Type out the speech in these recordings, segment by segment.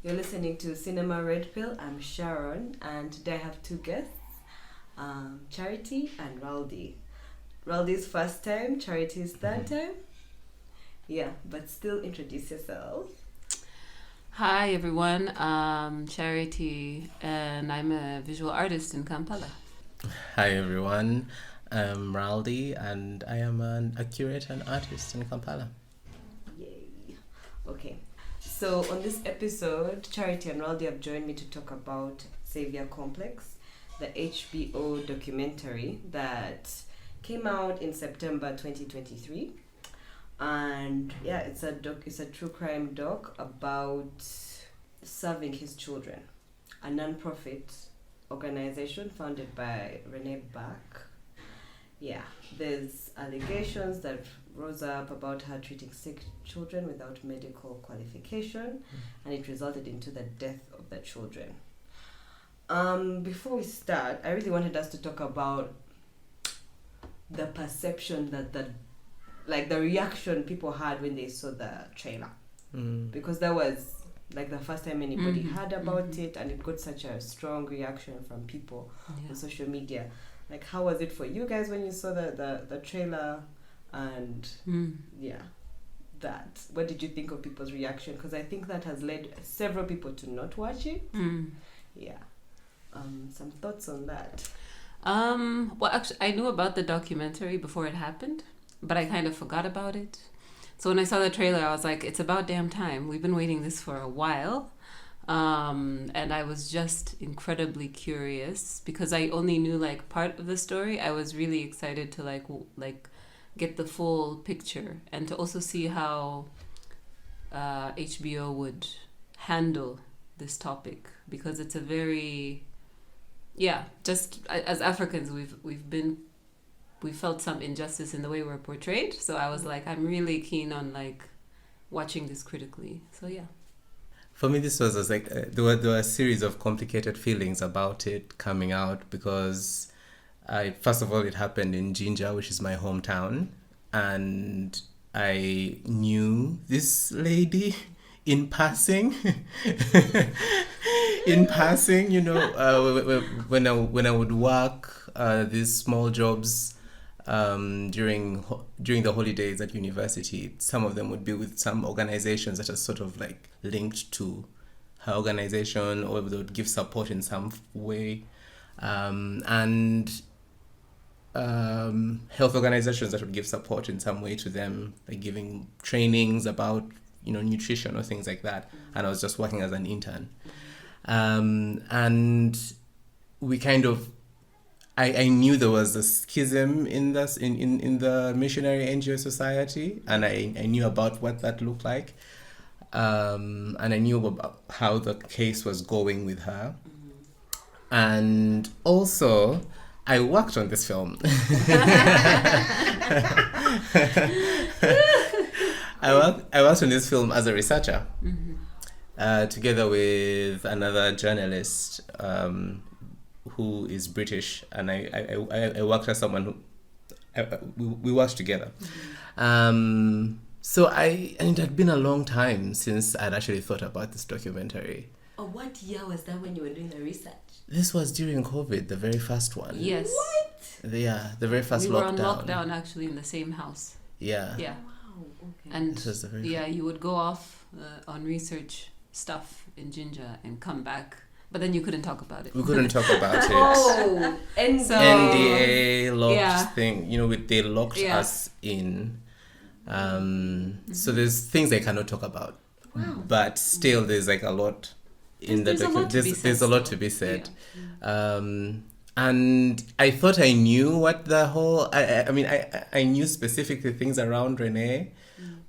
You're listening to Cinema Red Pill. I'm Sharon, and today I have two guests, Charity and Raldy. Raldy's first time, Charity's third time. Yeah, but still introduce yourself. Hi everyone, Charity, and I'm a visual artist in Kampala. Hi everyone, I'm Raldy and I am a curator and artist in Kampala. Yay. Okay, so on this episode, Charity and Raldy have joined me to talk about Saviour Complex, the HBO documentary that came out in September 2023. And yeah, it's a true crime doc about serving his children, a non-profit organization founded by Renee Bach. Yeah, there's allegations that rose up about her treating sick children without medical qualification, and it resulted into the death of the children. Before we start, I really wanted us to talk about the perception that the reaction people had when they saw the trailer, because that was like the first time anybody heard about it, and it got such a strong reaction from people on social media. Like, how was it for you guys when you saw the trailer? And that, what did you think of people's reaction? Because I think that has led several people to not watch it. Some thoughts on that? Well, actually, I knew about the documentary before it happened, but I kind of forgot about it. So when I saw the trailer, I was like, it's about damn time. We've been waiting this for a while. And I was just incredibly curious because I only knew like part of the story. I was really excited to like get the full picture and to also see how HBO would handle this topic, because it's a very, just as Africans, we felt some injustice in the way we're portrayed. So I was like, I'm really keen on like watching this critically. So yeah. For me, this was like there were a series of complicated feelings about it coming out, because first of all, it happened in Jinja, which is my hometown, and I knew this lady in passing. You know, when I would work these small jobs during the holidays at university, some of them would be with some organizations that are sort of like linked to her organization, or they would give support in some way, and health organizations that would give support in some way to them, like giving trainings about, you know, nutrition or things like that. And I was just working as an intern, and we kind of, I knew there was a schism in this in the missionary NGO society, and I knew about what that looked like, and I knew about how the case was going with her, and also I worked on this film. I worked on this film as a researcher, together with another journalist who is British, and I worked as someone who we worked together. So and it had been a long time since I'd actually thought about this documentary. Oh, what year was that when you were doing the research? This was during COVID, the very first one. Yes. What? The very first lockdown. We were on lockdown actually in the same house. Yeah. Yeah. Wow. Okay. And This was the very you would go off on research stuff in Jinja and come back, but then you couldn't talk about it. We couldn't talk about it. Oh, and So- NDA locked Yeah. thing, you know, they locked us in. So there's things I cannot talk about. Wow. But still, there's like a lot in There's the a lot to be document. said There's a lot still. to be said. And I thought I knew what the whole. I mean, I knew specifically things around Renee,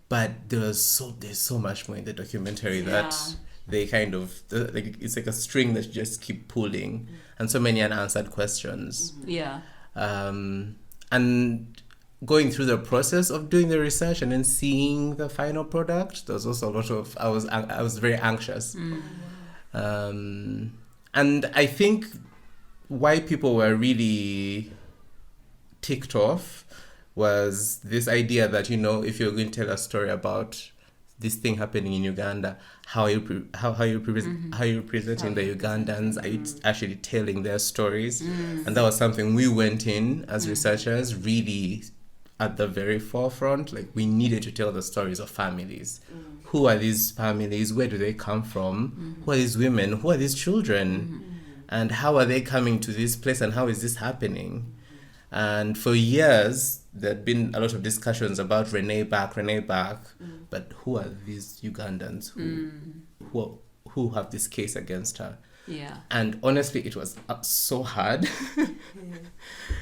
but there's so much more in the documentary that they kind of like, it's like a string that you just keep pulling, and so many unanswered questions. Yeah. And going through the process of doing the research and then seeing the final product, there was also a lot of I was very anxious. And I think why people were really ticked off was this idea that, you know, if you're going to tell a story about this thing happening in Uganda, how are you representing the Ugandans? Are you actually telling their stories? And that was something we went in as researchers really at the very forefront. Like, we needed to tell the stories of families. Who are these families? Where do they come from? Who are these women? Who are these children? And how are they coming to this place, and how is this happening? And for years, there'd been a lot of discussions about Renee back, but who are these Ugandans who have this case against her? Yeah. And honestly, it was so hard.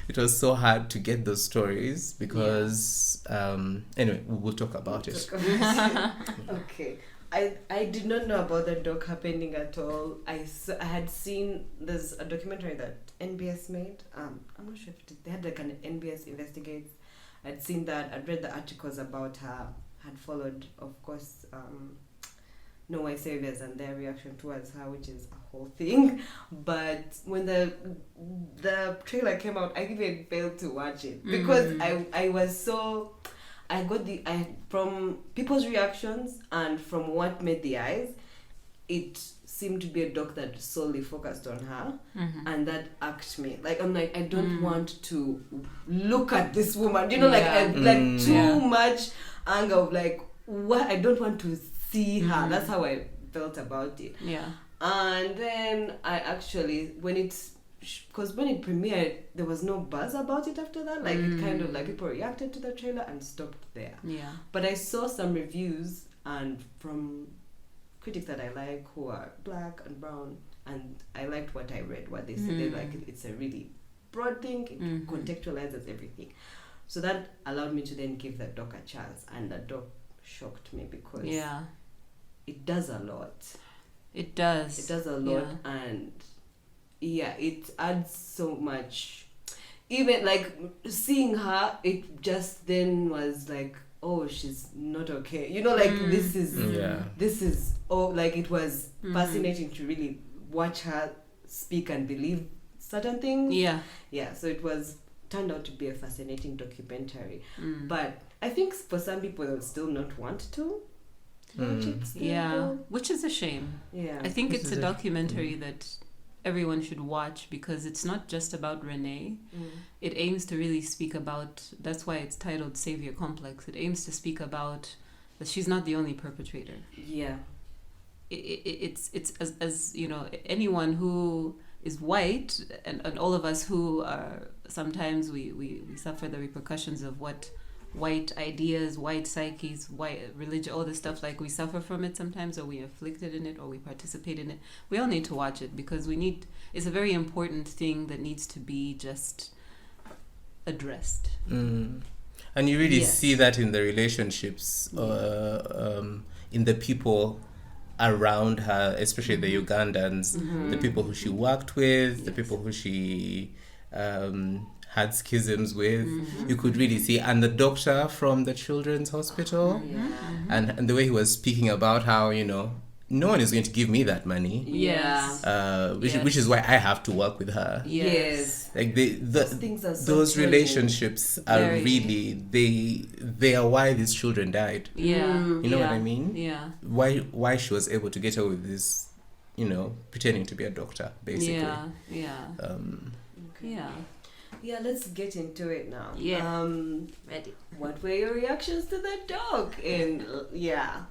It was so hard to get those stories because, anyway, we'll talk about it. Okay. I did not know about the doc happening at all. I had seen, there's a documentary that NBS made. I'm not sure if they had like an NBS Investigates. I'd seen that. I'd read the articles about her. Had followed, of course, No White Saviors and their reaction towards her, which is a whole thing. But when the trailer came out, I even failed to watch it because I was so... I from people's reactions and from what met the eyes, it seemed to be a doc that solely focused on her, and that irked me. Like, I'm like, I don't want to look at this woman, you know, like too much anger of like, what, I don't want to see her. That's how I felt about it. Yeah. And then I actually, because when it premiered, there was no buzz about it after that. Like, it kind of like people reacted to the trailer and stopped there. Yeah. But I saw some reviews and from critics that I like who are black and brown, and I liked what I read, what they said. They like it's a really broad thing, it contextualizes everything. So that allowed me to then give the doc a chance, and the doc shocked me because it does a lot. It does. It does a lot, and it adds so much. Even like seeing her, it just then was like, oh, she's not okay. You know, like this is like it was fascinating to really watch her speak and believe certain things. Yeah. So it turned out to be a fascinating documentary. But I think for some people, they would still not want to watch it. Still. Which is a shame. Yeah. I think it's a documentary that everyone should watch because it's not just about Renee. It aims to really speak about, that's why it's titled Saviour Complex. It aims to speak about that she's not the only perpetrator. Yeah. It's as you know, anyone who is white and all of us who are, sometimes we suffer the repercussions of what white ideas, white psyches, white religion, all this stuff, like we suffer from it sometimes, or we afflicted in it, or we participate in it. We all need to watch it because it's a very important thing that needs to be just addressed. And you really see that in the relationships, in the people around her, especially the Ugandans, the people who she worked with, the people who she had schisms with. You could really see, and the doctor from the children's hospital, and the way he was speaking about how, you know, no one is going to give me that money. Which is why I have to work with her. Like those relationships are really they are why these children died. You know what I mean? Why she was able to get away with this, you know, pretending to be a doctor, basically. Yeah, let's get into it now. Ready. What were your reactions to the doc? And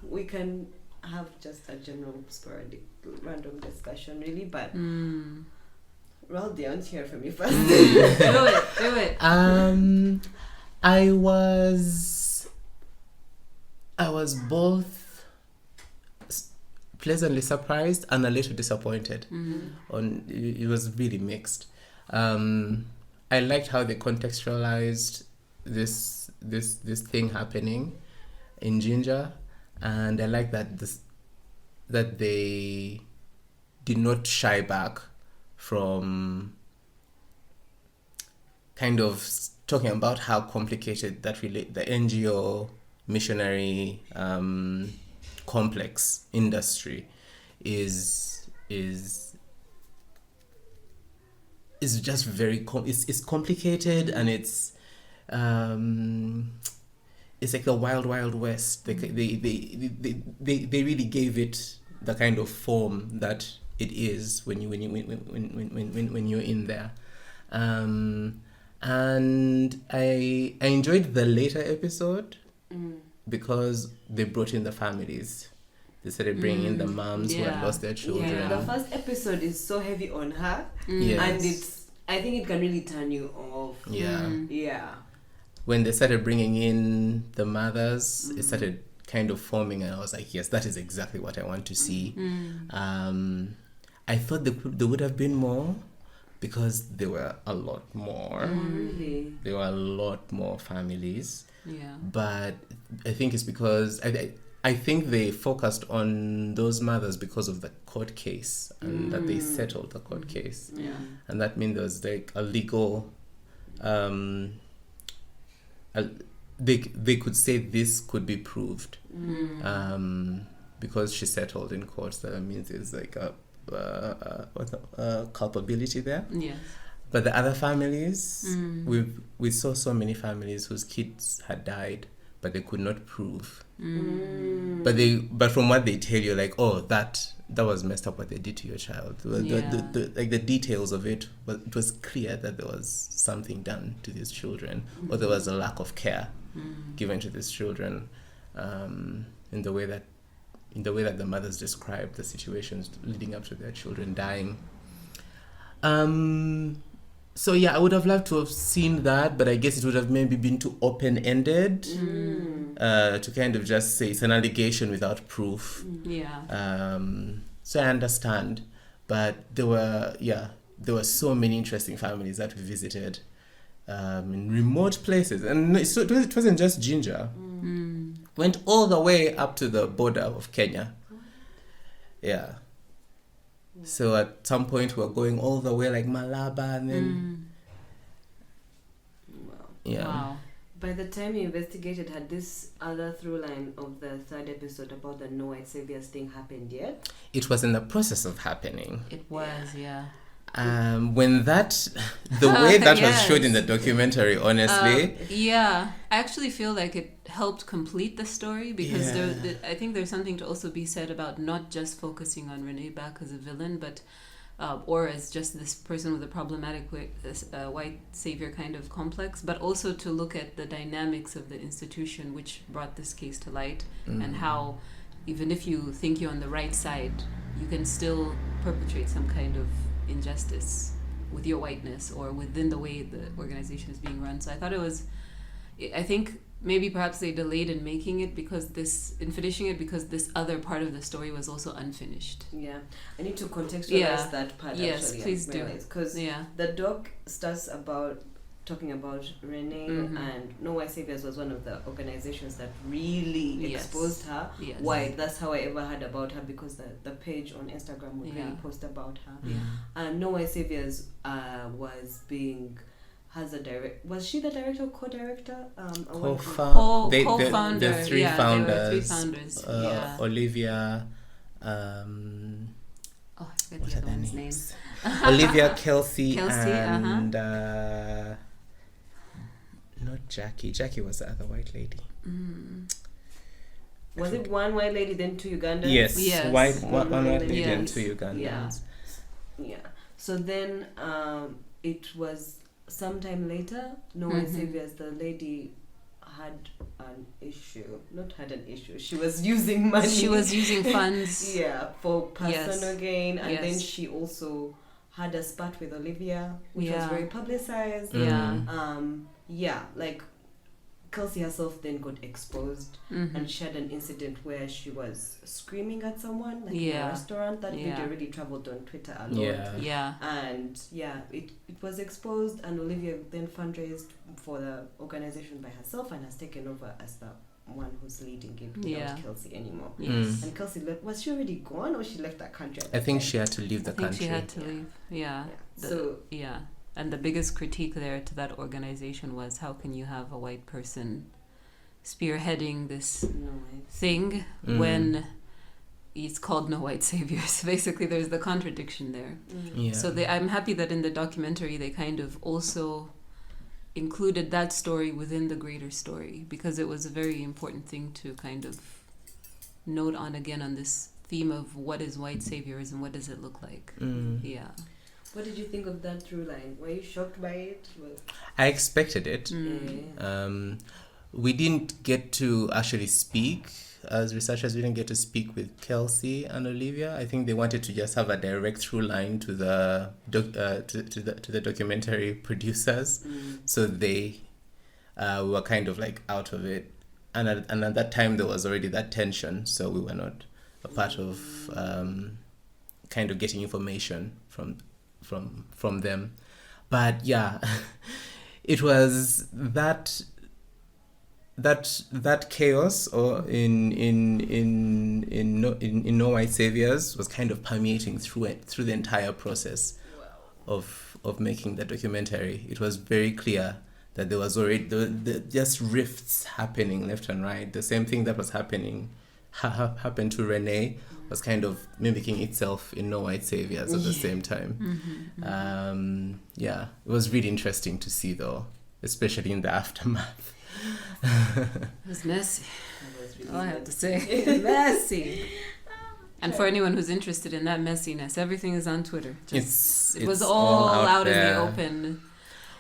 we can have just a general sporadic random discussion really, but Raldy, I want to hear from you first. Do it. I was both pleasantly surprised and a little disappointed. It was really mixed. I liked how they contextualized this thing happening in Ginger, and I like that they did not shy back from kind of talking about how complicated the NGO missionary complex industry is just very it's complicated, and it's like the wild, wild west. They really gave it the kind of form that it is when you're in there. And I enjoyed the later episode because they brought in the families. They started bringing in the moms who had lost their children. Yeah, the first episode is so heavy on her, Yes. and I think it can really turn you off. Yeah. Yeah. When they started bringing in the mothers, it started kind of forming, and I was like, yes, that is exactly what I want to see. I thought there would have been more, because there were a lot more. Really? There were a lot more families. Yeah. But I think it's because I think they focused on those mothers because of the court case, and that they settled the court case. Yeah. And that means there was like a legal they could say this could be proved because she settled in court. So that means there's like a culpability there. Yes. But the other families, we saw so many families whose kids had died, but they could not prove. But from what they tell you, like, oh, that was messed up what they did to your child. The details of it, but it was clear that there was something done to these children, or there was a lack of care given to these children, in the way that the mothers described the situations leading up to their children dying. So yeah, I would have loved to have seen that, but I guess it would have maybe been too open-ended to kind of just say it's an allegation without proof. Yeah. So I understand, but there were so many interesting families that we visited in remote places, and it wasn't just Ginger. Went all the way up to the border of Kenya. Yeah. So at some point we were going all the way like Malaba, and then Wow. By the time you investigated, had this other through line of the third episode about the No White Saviors thing happened yet? It was in the process of happening. It was, yeah. When the way that was showed in the documentary, honestly. I actually feel like it helped complete the story, because I think there's something to also be said about not just focusing on Renee Back as a villain, but or as just this person with a problematic white savior kind of complex, but also to look at the dynamics of the institution which brought this case to light, and how even if you think you're on the right side, you can still perpetrate some kind of injustice with your whiteness or within the way the organization is being run. So I think maybe perhaps they delayed in making it because this other part of the story was also unfinished. Yeah, I need to contextualize that part. Yes, actually, please do. Because the doc starts talking about Renee, and No White Saviors was one of the organizations that really exposed her. Yes. Why? That's how I ever heard about her, because the page on Instagram would really post about her. Yeah. And No White Saviors was she the director or co-director? Co-founder. The three founders. Yeah. Olivia. I forget the other one's name. Olivia, Kelsey, and not Jackie. Jackie was the other white lady. Was it one white lady, then two Ugandans? Yes. One white lady and two Ugandans. Yeah. So then it was sometime later, No White Saviors, the lady had an issue. Not had an issue. She was using money. She was using funds. For personal gain. And then she also had a spat with Olivia, which was very publicized. Like Kelsey herself then got exposed, and she had an incident where she was screaming at someone in a restaurant. That video really traveled on Twitter a lot. And it was exposed, and Olivia then fundraised for the organization by herself and has taken over as the one who's leading it without Kelsey anymore. And Kelsey was she already gone, or she left that country at I think she had to leave the country. She had to leave. And the biggest critique there to that organization was, how can you have a white person spearheading this thing when it's called No White Saviors? Basically, there's the contradiction there. So I'm happy that in the documentary they kind of also included that story within the greater story, because it was a very important thing to kind of note on again on this theme of what is white saviorism, what does it look like. Yeah. What did you think of that through line? Were you shocked by it? I expected it. We didn't get to actually speak as researchers. We didn't get to speak with Kelsey and Olivia. I think they wanted to just have a direct through line to the to the documentary producers, so they were kind of like out of it. And at that time there was already that tension, so we were not a part of kind of getting information from them. But yeah, it was that chaos or in No White Saviors was kind of permeating through the entire process of making the documentary. It was very clear that there was already just rifts happening left and right. The same thing that was happened to Renee was kind of mimicking itself in No White Saviors at the same time. Yeah, it was really interesting to see though, especially in the aftermath. It was messy. All I have to say. Messy. And for anyone who's interested in that messiness, everything is on Twitter. It was all out in the open.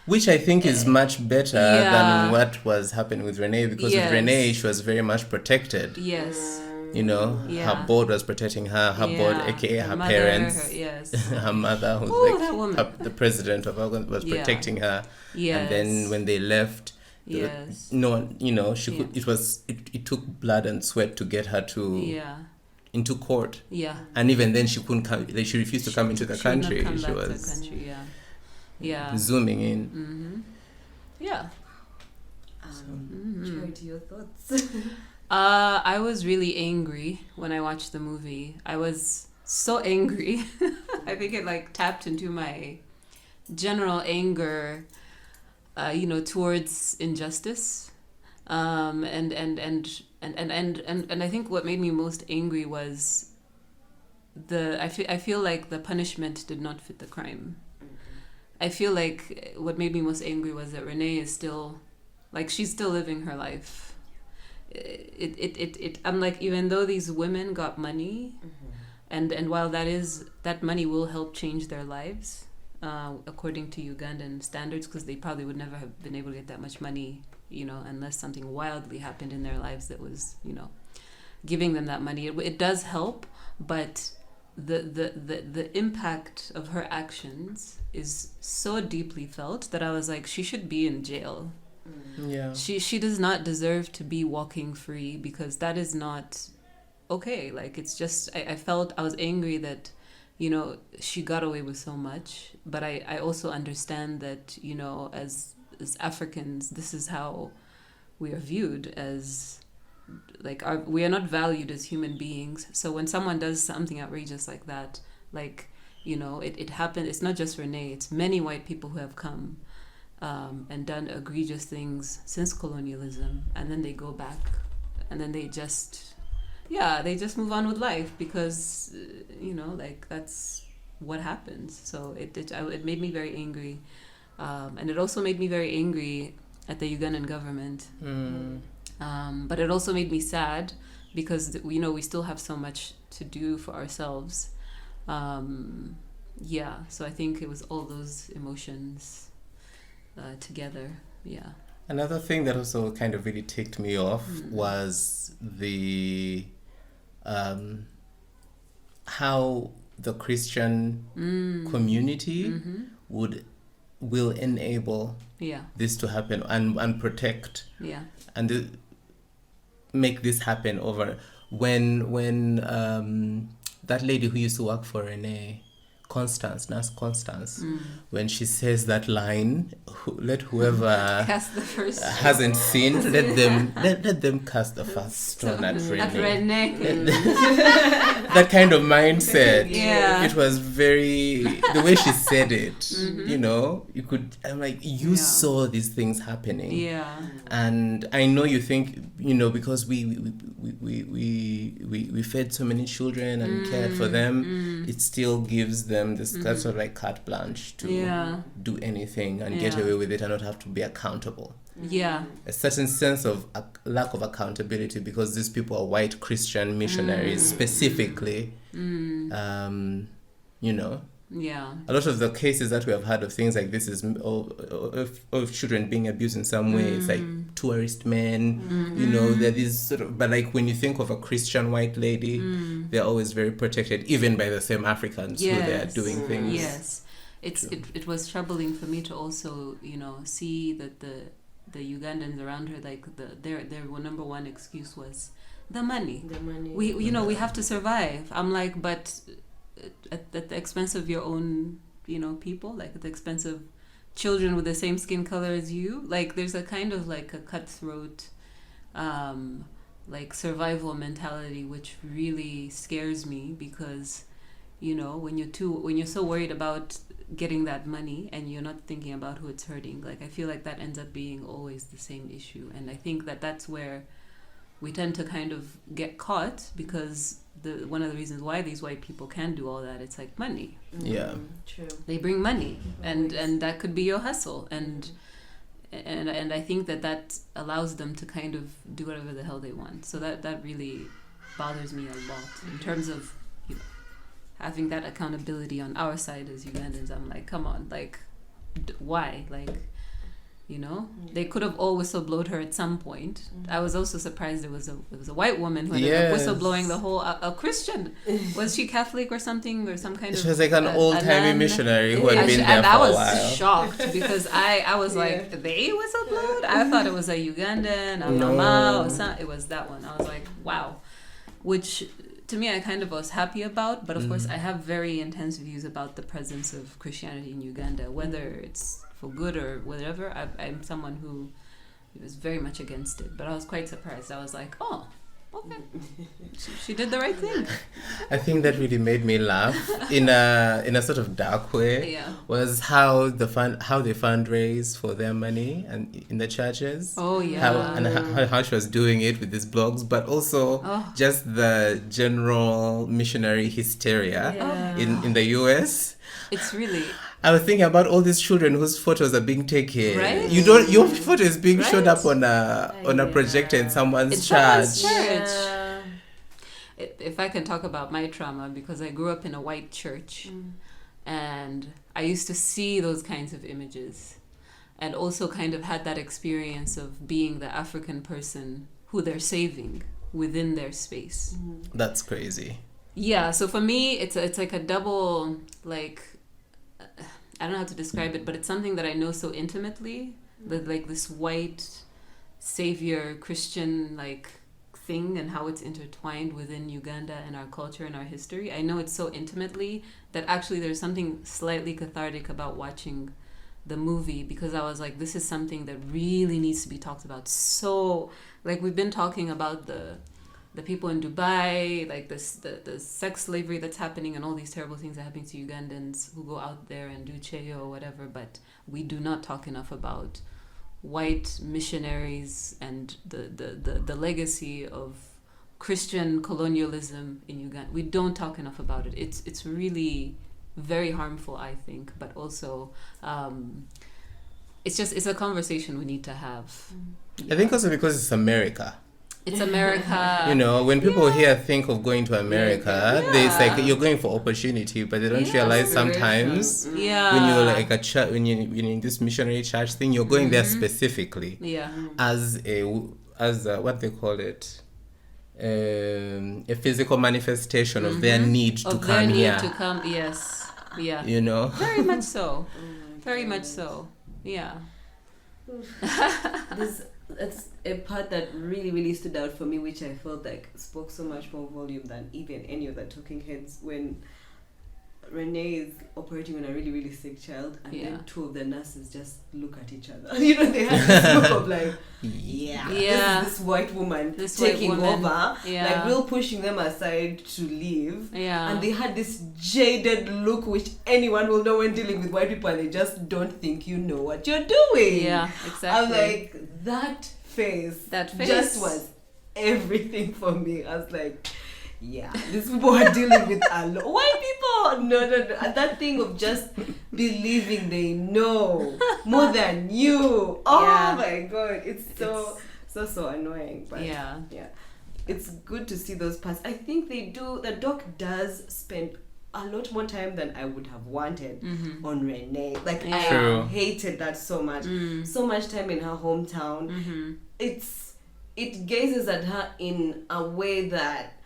Which I think is much better than what was happening with Renee, because with Renee, she was very much protected. Yes. You know, her board was protecting her. Her board, aka her mother, parents, her mother, who's the president of Uganda, was protecting her. Yes. And then when they left, no one, you know, she could. It took blood and sweat to get her to into court. Yeah. And even then, she couldn't come. She refused to come into the country. She was zooming in. Yeah. Charity, your thoughts? I was really angry when I watched the movie. I was so angry. I think it like tapped into my general anger, towards injustice. And I think what made me most angry was I feel like the punishment did not fit the crime. I feel like what made me most angry was that Renee is still, like, she's still living her life. I'm like, even though these women got money, and while that money will help change their lives, according to Ugandan standards, because they probably would never have been able to get that much money, unless something wildly happened in their lives that was, giving them that money. It does help, but the impact of her actions is so deeply felt that I was like, she should be in jail. Yeah. She does not deserve to be walking free, because that is not okay. Like, it's just, I was angry that, she got away with so much, but I also understand that, as Africans, this is how we are viewed as, like, we are not valued as human beings. So when someone does something outrageous like that, like, it happened. It's not just Renee, it's many white people who have come and done egregious things since colonialism, and then they go back, and then they just move on with life, because like, that's what happens. So it made me very angry, and it also made me very angry at the Ugandan government. But it also made me sad, because we still have so much to do for ourselves. So I think it was all those emotions together. Yeah. Another thing that also kind of really ticked me off was the how the Christian community will enable this to happen and protect and make this happen over when that lady who used to work for Renee, Nurse Constance, when she says that line, let whoever cast the first hasn't seen, let them cast the first stone at Renee. That kind of mindset. Yeah. It was the way she said it, I'm like, you saw these things happening. Yeah. And I know you think, because we fed so many children and cared for them, it still gives them them this that sort of like carte blanche to do anything and get away with it and not have to be accountable. Yeah. A certain sense of lack of accountability because these people are white Christian missionaries specifically. You know. Yeah. A lot of the cases that we have had of things like this is of children being abused in some way. It's like tourist men, you know, they're these sort of, but like when you think of a Christian white lady, they're always very protected, even by the same Africans who they're doing things. Yes. It was troubling for me to also, you know, see that the Ugandans around her, like their number one excuse was the money. We have to survive. I'm like, but at the expense of your own, you know, people, like at the expense of children with the same skin color as you. Like there's a kind of like a cutthroat, like survival mentality, which really scares me because, you know, when you're so worried about getting that money and you're not thinking about who it's hurting, like I feel like that ends up being always the same issue. And I think that that's where we tend to kind of get caught because one of the reasons why these white people can do all that, it's like money. Yeah, true. They bring money, and that could be your hustle, and I think that allows them to kind of do whatever the hell they want. So that really bothers me a lot in terms of, you know, having that accountability on our side as Ugandans. I'm like, come on, like, why, like. You know, they could have all whistleblowed her at some point. I was also surprised it was a white woman who ended up whistleblowing the whole a Christian. Was she Catholic or something or some kind of? She was like an old-timey missionary who had been there for a while. And I was shocked because I was like, they whistleblowed? I thought it was a Ugandan, a mama, or something. It was that one. I was like, wow. Which to me I kind of was happy about, but of course I have very intense views about the presence of Christianity in Uganda, whether it's for good or whatever. I'm someone who was very much against it, but I was quite surprised. I was like, oh, okay, she did the right thing. I think that really made me laugh in a sort of dark way. Was how they fundraise for their money and in the churches. Oh yeah. How she was doing it with these blogs, but also just the general missionary hysteria in the US. It's really. I was thinking about all these children whose photos are being taken. Right? Your photo is being showed up on a projector in someone's church. Yeah. If I can talk about my trauma, because I grew up in a white church, and I used to see those kinds of images, and also kind of had that experience of being the African person who they're saving within their space. That's crazy. Yeah. So for me, it's like a double, like. I don't know how to describe it, but it's something that I know so intimately, that like this white savior Christian like thing and how it's intertwined within Uganda and our culture and our history. I know it so intimately that actually there's something slightly cathartic about watching the movie, because I was like, this is something that really needs to be talked about. So like we've been talking about the people in Dubai, like the sex slavery that's happening and all these terrible things that are happening to Ugandans who go out there and do cheyo or whatever, but we do not talk enough about white missionaries and the legacy of Christian colonialism in Uganda. We don't talk enough about it. It's really very harmful, I think, but also it's a conversation we need to have. I think also because it's America. It's America. You know, when people here think of going to America, it's like you're going for opportunity, but they don't realize sometimes when you're like when you're in this missionary church thing, you're going there specifically as what they call it, a physical manifestation of their need to come here. Yes. Yeah. You know. Very much so. Very much so. Yeah. That's a part that really, really stood out for me, which I felt like spoke so much more volume than even any of the talking heads, when Renee is operating on a really, really sick child, and then two of the nurses just look at each other. You know, they had this look of like, this white woman taking over, like real pushing them aside to leave. And they had this jaded look, which anyone will know when dealing with white people, and they just don't think you know what you're doing. Yeah, exactly. I'm like, that face just was everything for me. I was like, yeah, these people are dealing with a lot. White people, no. And that thing of just believing they know more than you. Oh my god, it's so annoying. But yeah, it's good to see those parts. I think they do. The doc does spend a lot more time than I would have wanted on Renee. Like I hated that so much. So much time in her hometown. It gazes at her in a way that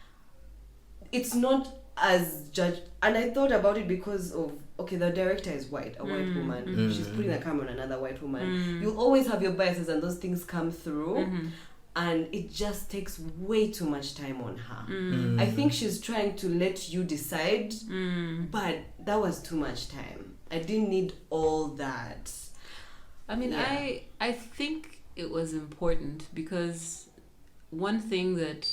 it's not as judged. And I thought about it because of, okay, the director is white, a white woman. She's putting the camera on another white woman. You'll always have your biases and those things come through. And it just takes way too much time on her. I think she's trying to let you decide, but that was too much time. I didn't need all that. I mean, I think it was important because one thing that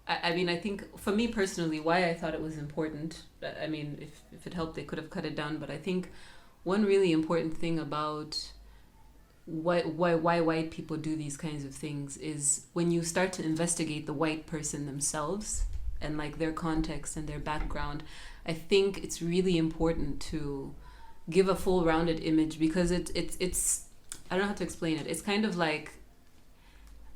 I think for me personally, why I thought it was important, I mean, if it helped, they could have cut it down, but I think one really important thing about why white people do these kinds of things is when you start to investigate the white person themselves and like their context and their background, I think it's really important to give a full rounded image because it's I don't know how to explain it. It's kind of like,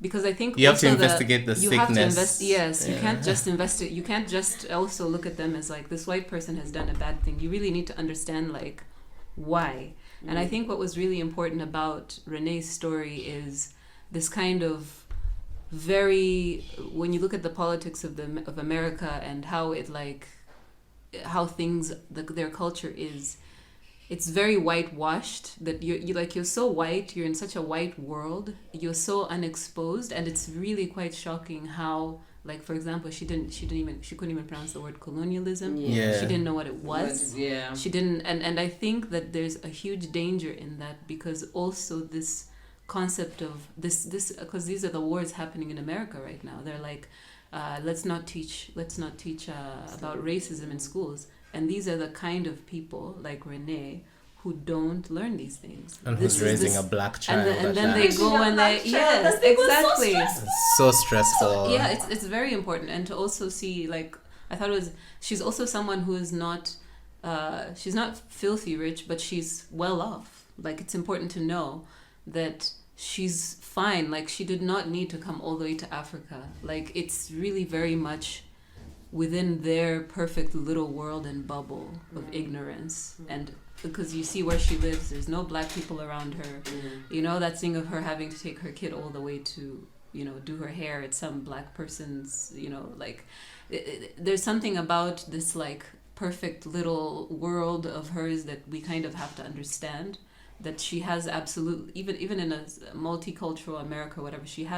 because I think you have to investigate the you sickness. You can't just investigate. You can't just also look at them as like this white person has done a bad thing. You really need to understand like why. And I think what was really important about Renee's story is this kind of very, when you look at the politics of America and how it like how things their culture is, it's very whitewashed, that you're so white, you're in such a white world, you're so unexposed, and it's really quite shocking how, like, for example, she couldn't even pronounce the word colonialism. She didn't know what it was. She didn't, and I think that there's a huge danger in that, because also this concept of this because these are the wars happening in America right now. They're like, let's not teach about racism in schools. And these are the kind of people like Renee who don't learn these things. And who's raising a black child. And then they go and they... Yes, exactly. So stressful. Yeah, it's very important. And to also see, like, I thought it was... She's also someone who is not... she's not filthy rich, but she's well off. Like, it's important to know that she's fine. Like, she did not need to come all the way to Africa. Like, it's really very much within their perfect little world and bubble of ignorance. And because you see where she lives, there's no black people around her. You know, that thing of her having to take her kid all the way to, you know, do her hair at some black person's, you know, like, there's something about this, like, perfect little world of hers that we kind of have to understand, that she has absolute, even in a multicultural America, whatever, she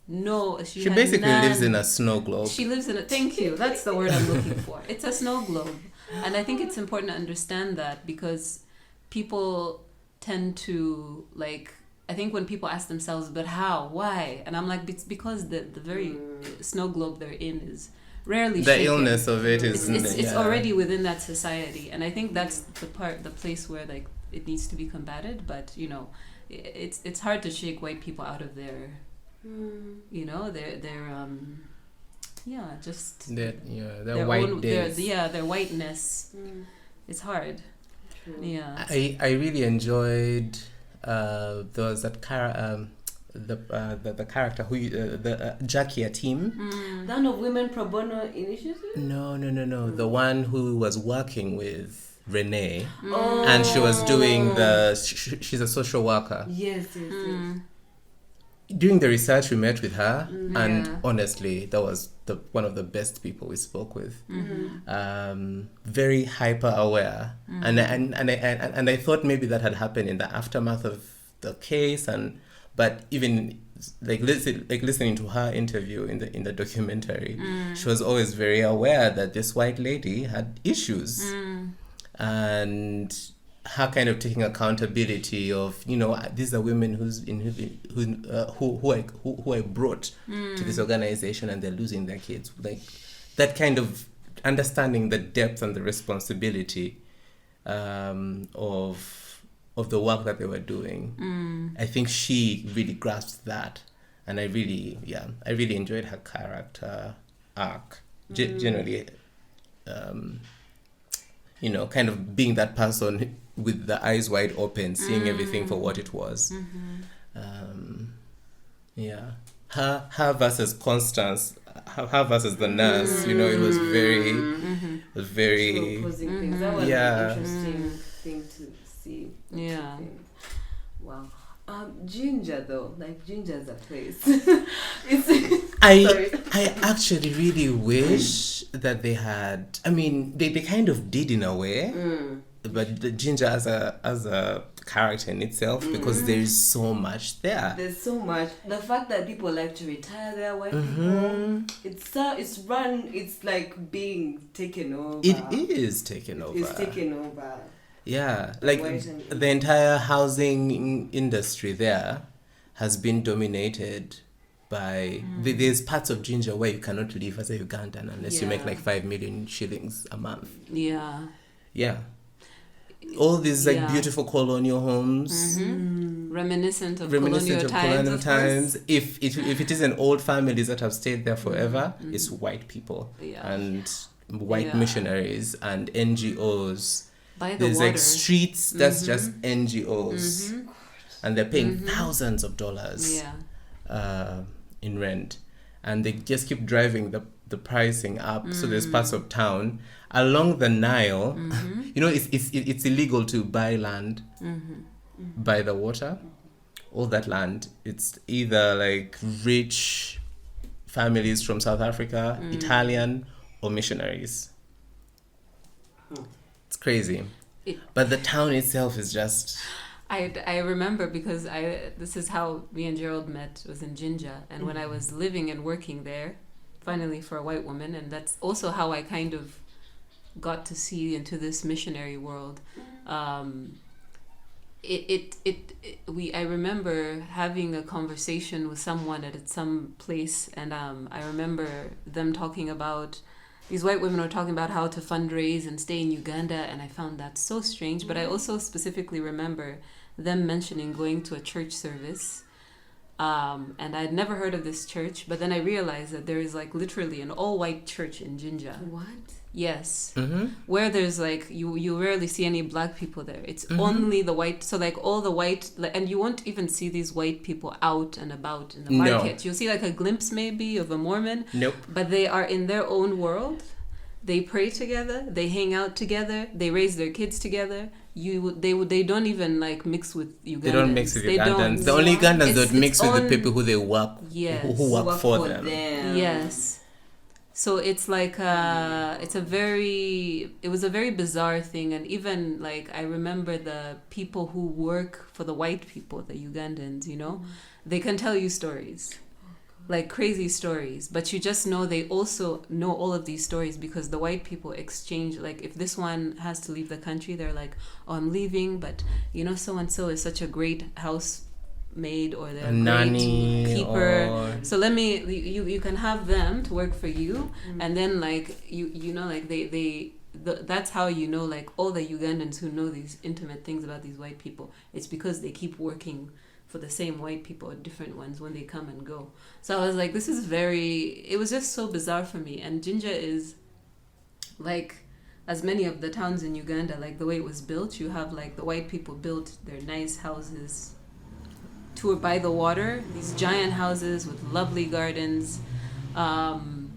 basically lives in a snow globe. She lives in a... Thank you. That's the word I'm looking for. It's a snow globe. And I think it's important to understand that, because people tend to, like... I think when people ask themselves, but how? Why? And I'm like, it's because the very snow globe they're in is rarely shaken. The illness of it is... It's already within that society. And I think that's the place where, like, it needs to be combated. But, you know, it's hard to shake white people out of their... You know, their white days. Their whiteness. It's hard. Yeah. I really enjoyed the character who Jackie Atim. None of Women Pro Bono Initiative? No. The one who was working with Renee, and she was doing she's a social worker. Yes. During the research, we met with her, and honestly, that was one of the best people we spoke with. Very hyper aware, and I thought maybe that had happened in the aftermath of the case, but even listening to her interview in the documentary, she was always very aware that this white lady had issues, and her kind of taking accountability of, you know, these are women who I brought to this organization, and they're losing their kids. Like, that kind of understanding the depth and the responsibility of the work that they were doing. I think she really grasped that, and I really enjoyed her character arc. generally, kind of being that person with the eyes wide open, seeing everything for what it was. Her versus Constance, her versus the nurse, it was very opposing things. That was an interesting thing to see. Yeah. Wow. Ginger though, like Ginger's a place. I actually really wish that they had. I mean, they kind of did in a way, but the Ginger as a character in itself, because there is so much there. There's so much. The fact that people like to retire there, white people, it's like being taken over. It is taken over. It's taken over. Yeah, like the entire housing industry there has been dominated by. There's parts of Ginger where you cannot live as a Ugandan unless you make like 5 million shillings a month. Yeah. Yeah. All these beautiful colonial homes, reminiscent of colonial times. If it isn't old families that have stayed there forever, it's white people and white missionaries and NGOs. There's water. Like streets that's just NGOs, and they're paying thousands of dollars in rent, and they just keep driving the pricing up. So there's parts of town along the Nile. It's illegal to buy land by the water. All that land, it's either like rich families from South Africa, Italian, or missionaries. It's crazy. But the town itself is just... I remember because this is how me and Gerald met, was in Jinja. And when I was living and working there, finally for a white woman, and that's also how I kind of got to see into this missionary world. I remember having a conversation with someone at some place, and I remember them talking about, these white women were talking about how to fundraise and stay in Uganda, and I found that so strange. But I also specifically remember them mentioning going to a church service, and I'd never heard of this church, but then I realized that there is like literally an all-white church in Jinja. What? Yes. Where there's like, you rarely see any black people there. It's only the white, so like all the white, and you won't even see these white people out and about in the market. No. You'll see like a glimpse maybe of a Mormon. Nope. But they are in their own world. They pray together, they hang out together, they raise their kids together. They don't even like mix with Ugandans. They don't mix with Ugandans. The only Ugandans that mix with the people who they work, who work for them. Yes. So it's like it was a very bizarre thing. And even like I remember the people who work for the white people, the Ugandans, they can tell you stories, like crazy stories, but you just know they also know all of these stories because the white people exchange. Like if this one has to leave the country, they're like, oh, I'm leaving, but so and so is such a great housemaid, or they're a nanny, great keeper, so let me you can have them to work for you. And then like that's how like all the Ugandans who know these intimate things about these white people, it's because they keep working for the same white people or different ones when they come and go. So I was like, it was just so bizarre for me. And Jinja is like, as many of the towns in Uganda, like the way it was built, you have like the white people built their nice houses by the water, these giant houses with lovely gardens, and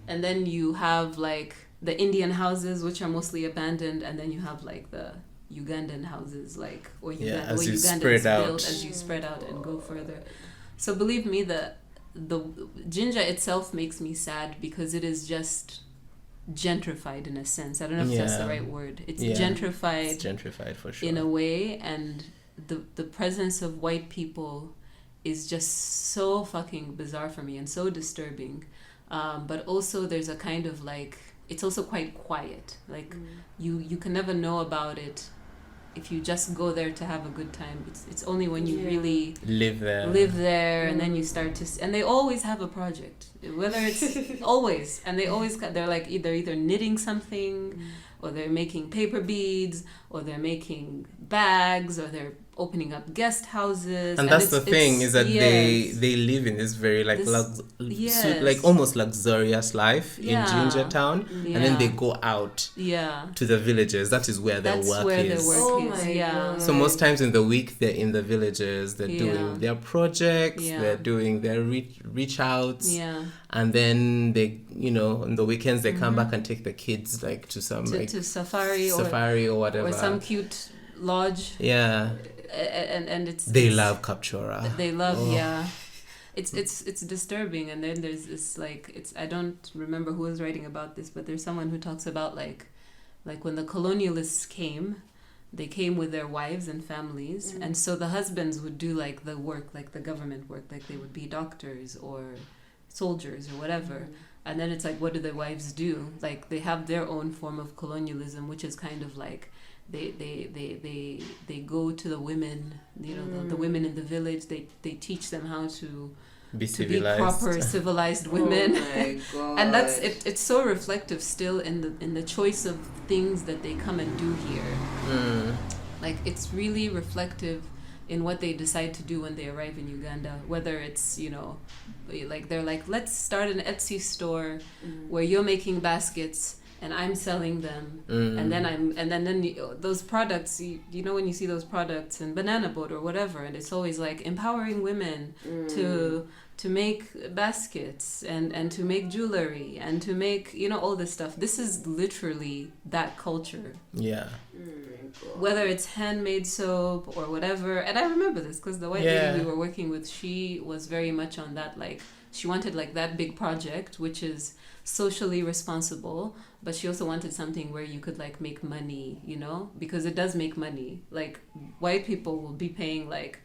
then you have like the Indian houses, which are mostly abandoned, and then you have like the Ugandan houses, like, or as you Ugandans build as you spread out and go further. So believe me, the Jinja itself makes me sad because it is just gentrified in a sense. I don't know if that's the right word. It's gentrified. It's gentrified for sure. In a way, and the presence of white people is just so fucking bizarre for me and so disturbing. But also there's a kind of like, it's also quite quiet. Like you can never know about it if you just go there to have a good time. It's only when you really live there and then you start to and they always have a project, whether it's always, and they're like either knitting something or they're making paper beads, or they're making bags, or they're opening up guest houses. And that's the thing, is that yes. they live in this very like yes. like almost luxurious life in Ginger Town, Yeah. and then they go out to the villages. That is where their work is. So most times in the week they're in the villages, they're doing their projects, they're doing their reach outs, and then they, you know, on the weekends they come back and take the kids like to some to safari or whatever, or some cute lodge. And they love Kapchora. They love it's disturbing. And then there's this like, I don't remember who was writing about this, but there's someone who talks about like when the colonialists came, they came with their wives and families, and so the husbands would do like the work, like the government work, like they would be doctors or soldiers or whatever. And then it's like, what do the wives do? Like they have their own form of colonialism, which is kind of like they go to the women, you know, the women in the village. They teach them how to be proper civilized women. Oh my God. And that's it. It's so reflective still in the choice of things that they come and do here. Like it's really reflective in what they decide to do when they arrive in Uganda. Whether it's, you know, like they're like, let's start an Etsy store where you're making baskets and I'm selling them, and then those products, you know, when you see those products in Banana Boat or whatever, and it's always like empowering women to make baskets and to make jewelry and to make, you know, all this stuff. This is literally that culture. Whether it's handmade soap or whatever. And I remember this because the white lady we were working with, she was very much on that, like she wanted like that big project which is socially responsible, but she also wanted something where you could like make money, you know, because it does make money. Like white people will be paying like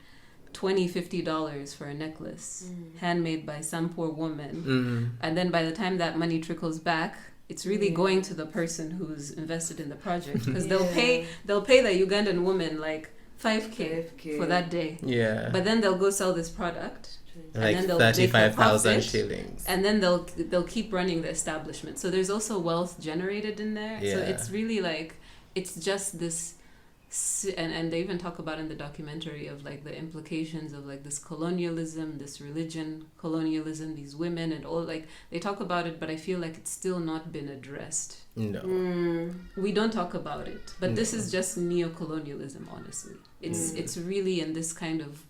$20-50 for a necklace handmade by some poor woman, and then by the time that money trickles back, it's really going to the person who's invested in the project, because they'll pay the Ugandan woman like 5K for that day, but then they'll go sell this product like and then 35,000 shillings, and then they'll keep running the establishment. So there's also wealth generated in there. So it's really like, it's just this, and they even talk about in the documentary of like the implications of like this colonialism, this religion colonialism, these women and all, like they talk about it, but I feel like it's still not been addressed. We don't talk about it, but this is just neo-colonialism, honestly. It's really in this kind of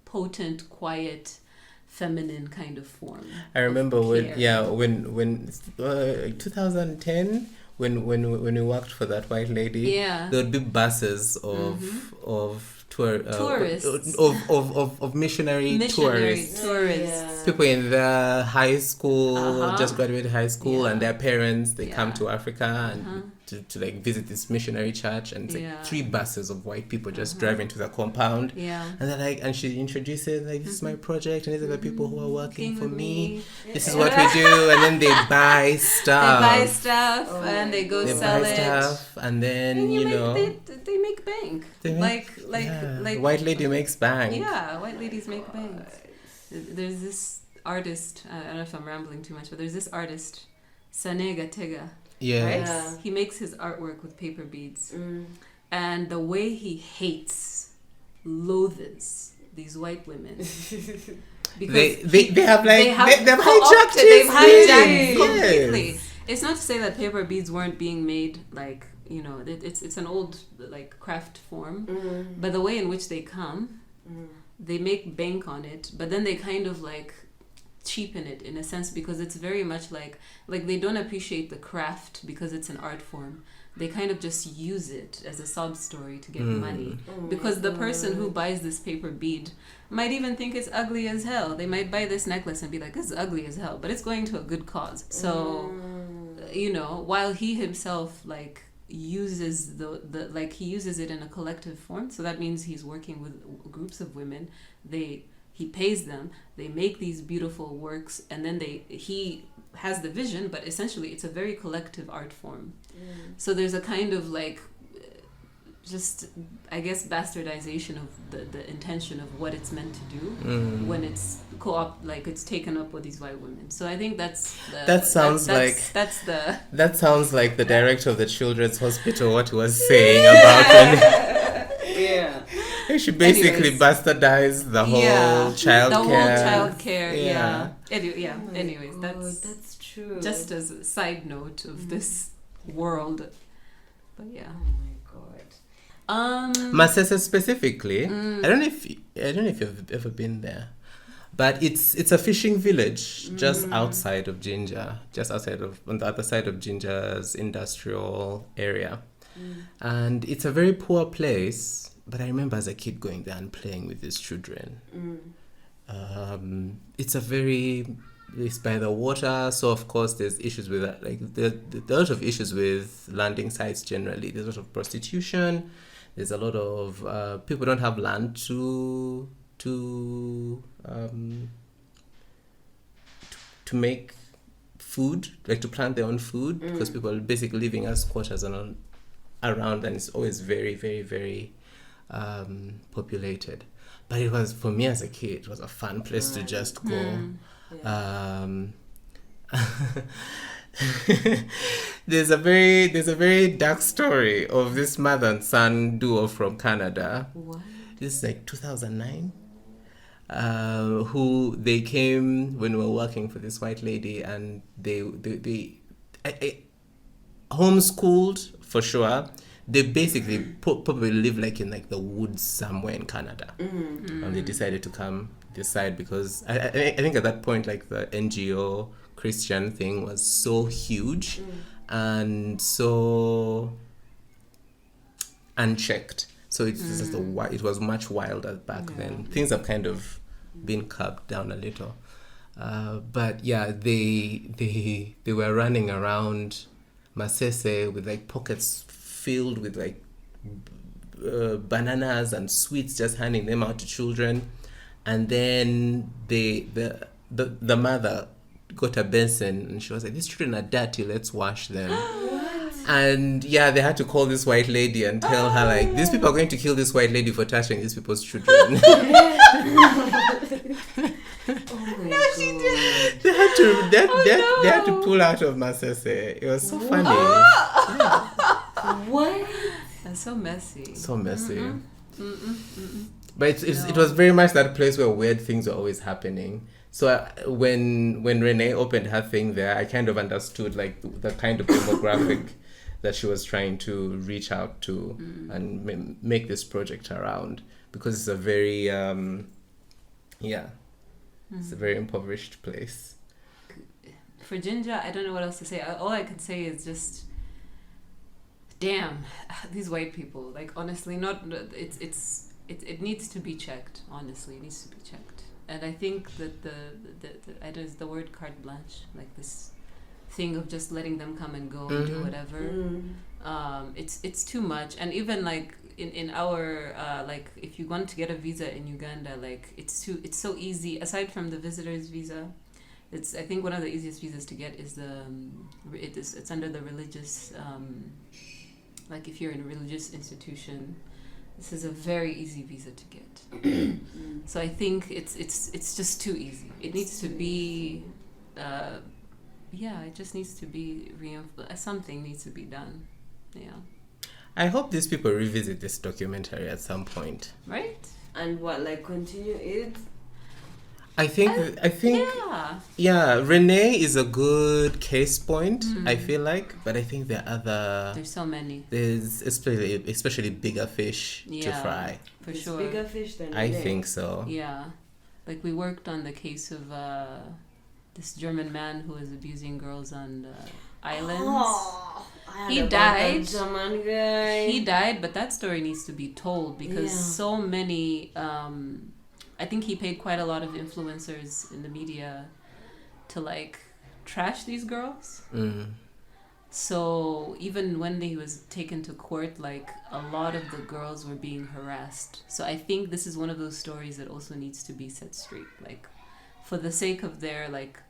potent, quiet, feminine kind of form. I remember when 2010, when we worked for that white lady, there would be buses of tourists, of missionary tourists, people in the high school, just graduated high school, and their parents, they come to Africa and to like visit this missionary church, and it's like 3 buses of white people just driving to the compound, and they're like, and she introduces like, this is my project, and these are the people who are working for me. This is what we do, and then they buy stuff. And they go sell it, and then they make bank. Like white lady makes bank. Yeah, white ladies make bank. There's this artist, I don't know if I'm rambling too much, but there's this artist, Sanega Tega. Yes. Right? He makes his artwork with paper beads. And the way he loathes these white women. Because they've hijacked completely. It's not to say that paper beads weren't being made, like, you know, it's an old like craft form, but the way in which they come, they make bank on it, but then they kind of like cheapen it in a sense, because it's very much like they don't appreciate the craft because it's an art form. They kind of just use it as a sob story to get money, because the person who buys this paper bead might even think it's ugly as hell. They might buy this necklace and be like, this is ugly as hell, but it's going to a good cause. So you know, while he himself like uses the like, he uses it in a collective form, so that means he's working with groups of women. He pays them, they make these beautiful works, and then he has the vision, but essentially it's a very collective art form. So there's a kind of like just, I guess, bastardization of the intention of what it's meant to do when it's it's taken up with these white women. So I think that sounds like the director of the Children's Hospital, what he was saying about yeah. She basically bastardized the whole childcare. Yeah. Anyways, that's true. Just as a side note of this world, but yeah. Oh my god. Masese specifically, I don't know if you've ever been there, but it's a fishing village just outside of Jinja, on the other side of Jinja's industrial area, and it's a very poor place. But I remember as a kid going there and playing with these children. It's by the water, so of course there's issues with that. Like there's a lot of issues with landing sites generally. There's a lot of prostitution. There's a lot of people don't have land to make food, like to plant their own food, because people are basically living as squatters and around, and it's always very, very, very populated. But it was, for me as a kid, it was a fun place to just go. There's a very dark story of this mother and son duo from Canada. What? This is like 2009. Who they came when we were working for this white lady, and they homeschooled for sure. They basically probably live like in like the woods somewhere in Canada, and they decided to come this side because I think at that point like the NGO Christian thing was so huge and so unchecked. So it was much wilder back then. Things have kind of been curbed down a little, but yeah, they were running around Masese with like pockets filled with like bananas and sweets, just handing them out to children. And then the mother got a basin and she was like, "These children are dirty, let's wash them." And yeah, they had to call this white lady and tell her like, "These people are going to kill this white lady for touching these people's children." Oh my god. She did. They had to pull out of Masese. It was so funny. What? That's so messy. So messy. But it was very much that place where weird things were always happening. So when Renee opened her thing there, I kind of understood like the kind of demographic that she was trying to reach out to and make this project around, because it's a very it's a very impoverished place. For Jinja, I don't know what else to say. All I could say is just, damn, these white people. Like honestly, it needs to be checked. Honestly, it needs to be checked. And I think that the word carte blanche, like this thing of just letting them come and go and do whatever. It's too much. And even like in our like if you want to get a visa in Uganda, like it's so easy. Aside from the visitor's visa, I think one of the easiest visas to get is it's under the religious like if you're in a religious institution. This is a very easy visa to get. So I think it's just too easy. It needs to be it just needs to be something needs to be done. Yeah. I hope these people revisit this documentary at some point. Right? And what, like continue it? I think Renee is a good case point, I feel like, but I think there's so many. There's especially bigger fish to fry. For sure. Bigger fish than I Renee. think so. Yeah. Like we worked on the case of this German man who was abusing girls on islands. Oh, He died. German guy. He died, but that story needs to be told because so many I think he paid quite a lot of influencers in the media to like trash these girls. So even when he was taken to court, like a lot of the girls were being harassed. So I think this is one of those stories that also needs to be set straight, like for the sake of their like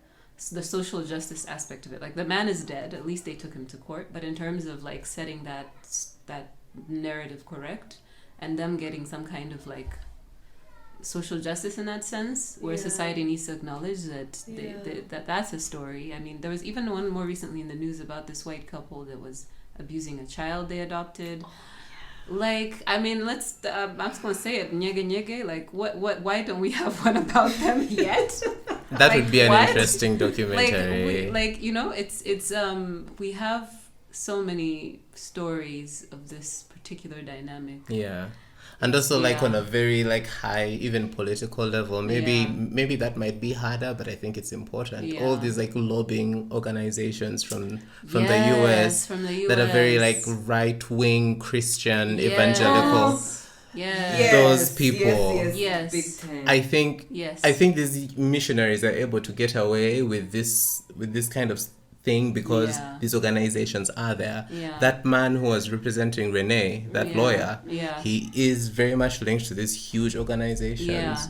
the social justice aspect of it. Like the man is dead, at least they took him to court, but in terms of like setting that narrative correct, and them getting some kind of like social justice in that sense, where society needs to acknowledge that that's a story. I mean, there was even one more recently in the news about this white couple that was abusing a child they adopted. Like, I mean, let's I'm just gonna say it, nyege nyege, like what why don't we have one about them yet? That Like, would be an what? interesting documentary. It's we have so many stories of this particular dynamic. Yeah. And also like Yeah. on a very like high, even political level, maybe Yeah. maybe that might be harder, but I think it's important. Yeah. All these like lobbying organizations from the Yes, US from the US that are very like right wing Christian Yes. evangelical. Yes. Those people. Yes. Big time. I think Yes. these missionaries are able to get away with this kind of thing because Yeah. these organizations are there. Yeah. That man who was representing Renee, that lawyer, Yeah. he is very much linked to these huge organizations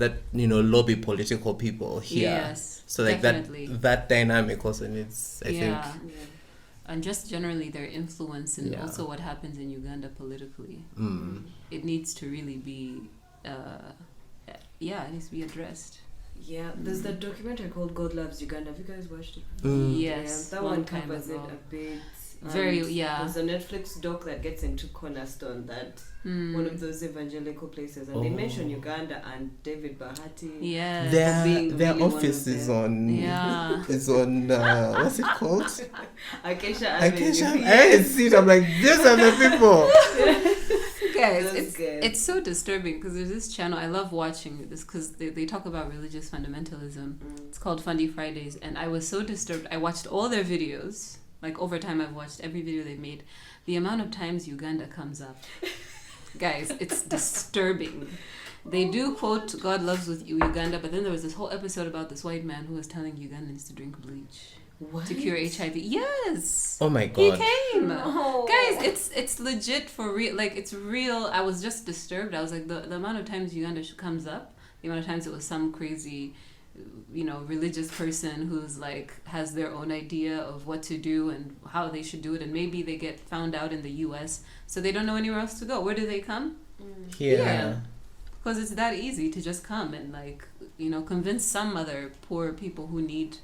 that lobby political people here. Yes, So like definitely. that dynamic also needs, I think. And just generally their influence and Yeah. also what happens in Uganda politically. It needs to really be it needs to be addressed. Yeah, there's that documentary called God Loves Uganda. Have you guys watched it? Yes, Yeah, that long one time covers ago. it a bit. Very, And yeah. There's a Netflix doc that gets into Cornerstone, that one of those evangelical places, and they mention Uganda and David Bahati. Yes. Their really one office of is them. on Yeah. is on what's it called? Acacia I Avenue. see it. I'm like, these are the people. Guys, That's good. it's so disturbing because there's this channel, I love watching this because they talk about religious fundamentalism. It's called Fundy Fridays, and I was so disturbed. I watched all their videos. Like, over time, I've watched every video they've made. The amount of times Uganda comes up. Guys, it's disturbing. They do quote God loves with you, Uganda, but then there was this whole episode about this white man who was telling Ugandans to drink bleach What? to cure HIV. Yes! Oh my He god. came! No. Guys, it's legit for real. Like, it's real. I was just disturbed. I was like, the amount of times Uganda comes up, the amount of times it was some crazy, religious person who's like has their own idea of what to do and how they should do it, and maybe they get found out in the US, so they don't know anywhere else to go. Where do they come? Yeah. Because it's that easy to just come and like convince some other poor people who need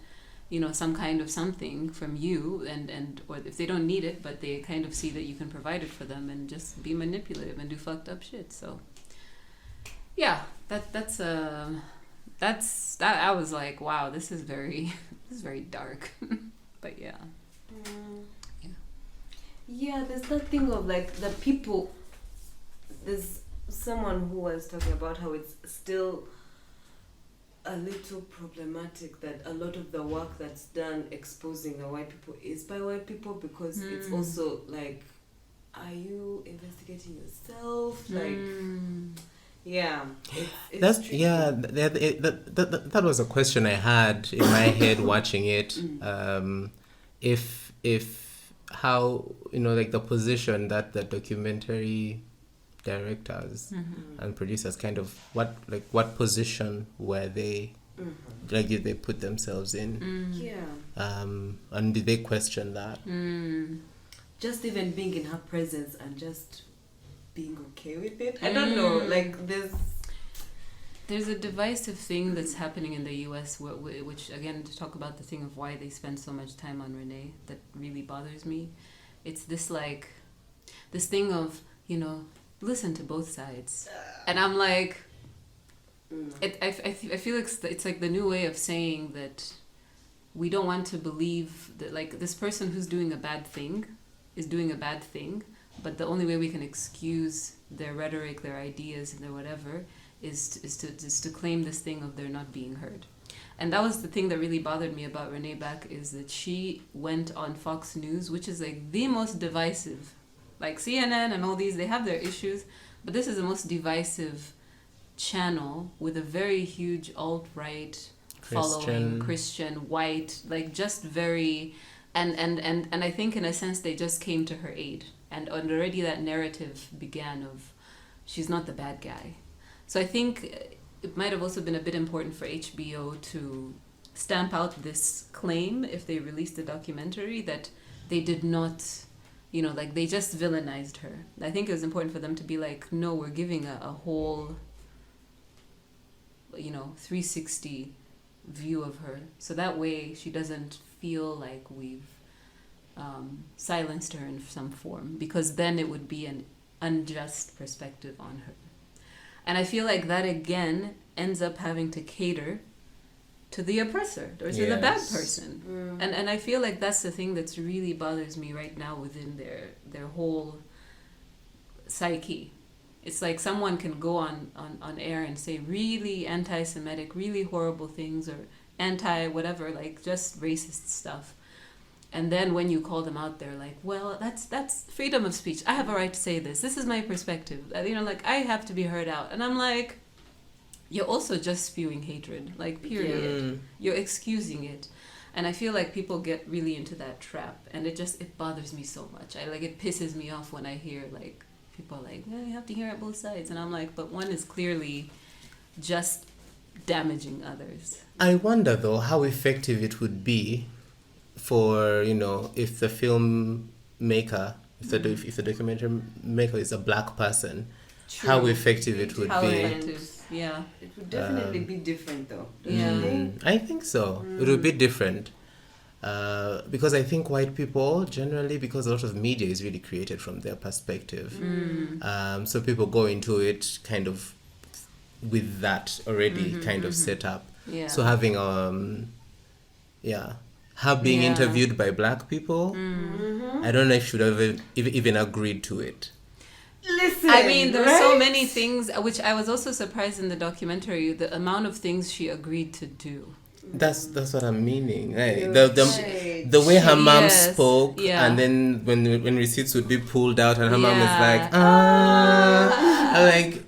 some kind of something from you, and or if they don't need it but they kind of see that you can provide it for them, and just be manipulative and do fucked up shit. So yeah, that's that. I was like, wow, this is very dark. But yeah. Yeah, there's that thing of like the people. There's someone who was talking about how it's still a little problematic that a lot of the work that's done exposing the white people is by white people, because it's also like, are you investigating yourself? Like, yeah, it's That's tricky. that was a question I had in my head watching it. If how like the position that the documentary directors and producers kind of what position were they like did they put themselves in? Yeah. And did they question that? Just even being in her presence and just being okay with it. I don't know. Like there's a divisive thing that's happening in the US, which again, to talk about the thing of why they spend so much time on Renee, that really bothers me. It's this thing of listen to both sides, and I'm like, I feel like it's like the new way of saying that we don't want to believe that like this person who's doing a bad thing is doing a bad thing, but the only way we can excuse their rhetoric, their ideas, and their whatever is to claim this thing of they're not being heard. And that was the thing that really bothered me about Renee Back, is that she went on Fox News, which is like the most divisive. Like CNN and all these, they have their issues, but this is the most divisive channel with a very huge alt-right following, Christian, white, like just very, and I think in a sense they just came to her aid, and already that narrative began of she's not the bad guy. So I think it might have also been a bit important for HBO to stamp out this claim if they released a documentary that they did not you know, like they just villainized her. I think it was important for them to be like, no, we're giving a whole, you know, 360 view of her, so that way she doesn't feel like we've silenced her in some form, because then it would be an unjust perspective on her. And I feel like that again ends up having to cater to the oppressor or to the bad person. And I feel like that's the thing that's really bothers me right now within their whole psyche. It's like someone can go on air and say really anti-Semitic, really horrible things, or anti-whatever, like just racist stuff. And then when you call them out, they're like, well, that's freedom of speech. I have a right to say this. This is my perspective. You know, like, I have to be heard out. And I'm like, you're also just spewing hatred, like, period. You're excusing it. And I feel like people get really into that trap. And it bothers me so much. It pisses me off when I hear, like, people are like, well, you have to hear it both sides. And I'm like, but one is clearly just damaging others. I wonder, though, how effective it would be for, you know, if the filmmaker, if the documentary maker is a black person, how effective it would be. Effective. Yeah. It would definitely be different, though. Yeah. I think so. It would be different. Because I think white people, generally, because a lot of media is really created from their perspective. So people go into it kind of with that already kind of set up. Yeah. So having, being interviewed by black people, I don't know if she would have even agreed to it. Listen, I mean, there were so many things, which I was also surprised in the documentary, the amount of things she agreed to do. That's what I'm meaning. Right? The way her mom spoke, and then when receipts would be pulled out, and her mom was like, I'm like,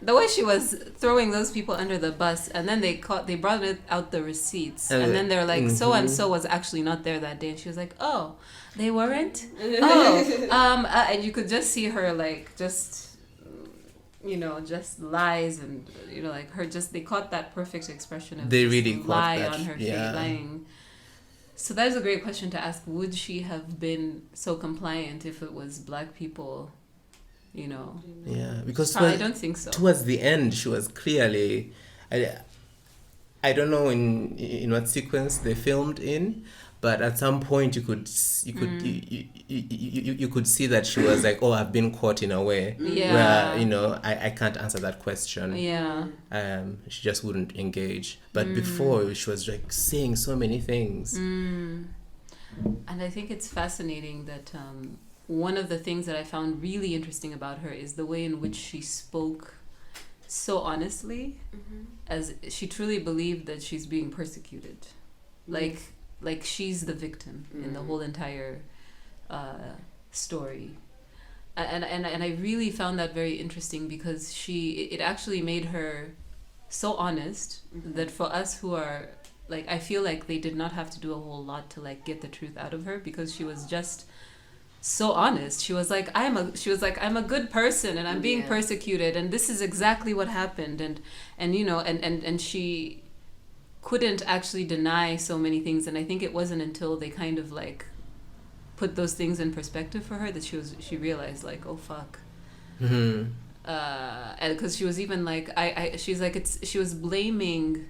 the way she was throwing those people under the bus, and then they brought out the receipts, and then they're like, so and so was actually not there that day, and she was like, oh, they weren't. And you could just see her like just, you know, just lies, and you know, like her just, they caught that perfect expression of they really lie that. on her face, lying. So that is a great question to ask. Would she have been so compliant if it was black people? You know, because I don't think so. Towards the end, she was clearly, I don't know in what sequence they filmed in, but at some point you could see that she was like, oh, I've been caught in a way where, you know, I can't answer that question. She just wouldn't engage. But before, she was like saying so many things. And I think it's fascinating that one of the things that I found really interesting about her is the way in which she spoke so honestly, as she truly believed that she's being persecuted. Like she's the victim in the whole entire story. And I really found that very interesting, because it actually made her so honest that for us who are, like, I feel like they did not have to do a whole lot to, like, get the truth out of her, because she was just so honest. She was like, I'm a good person, and I'm being persecuted, and this is exactly what happened, and you know, and she couldn't actually deny so many things. And I think it wasn't until they kind of like put those things in perspective for her that she realized, like, oh fuck. And because she was even like, she's like, she was blaming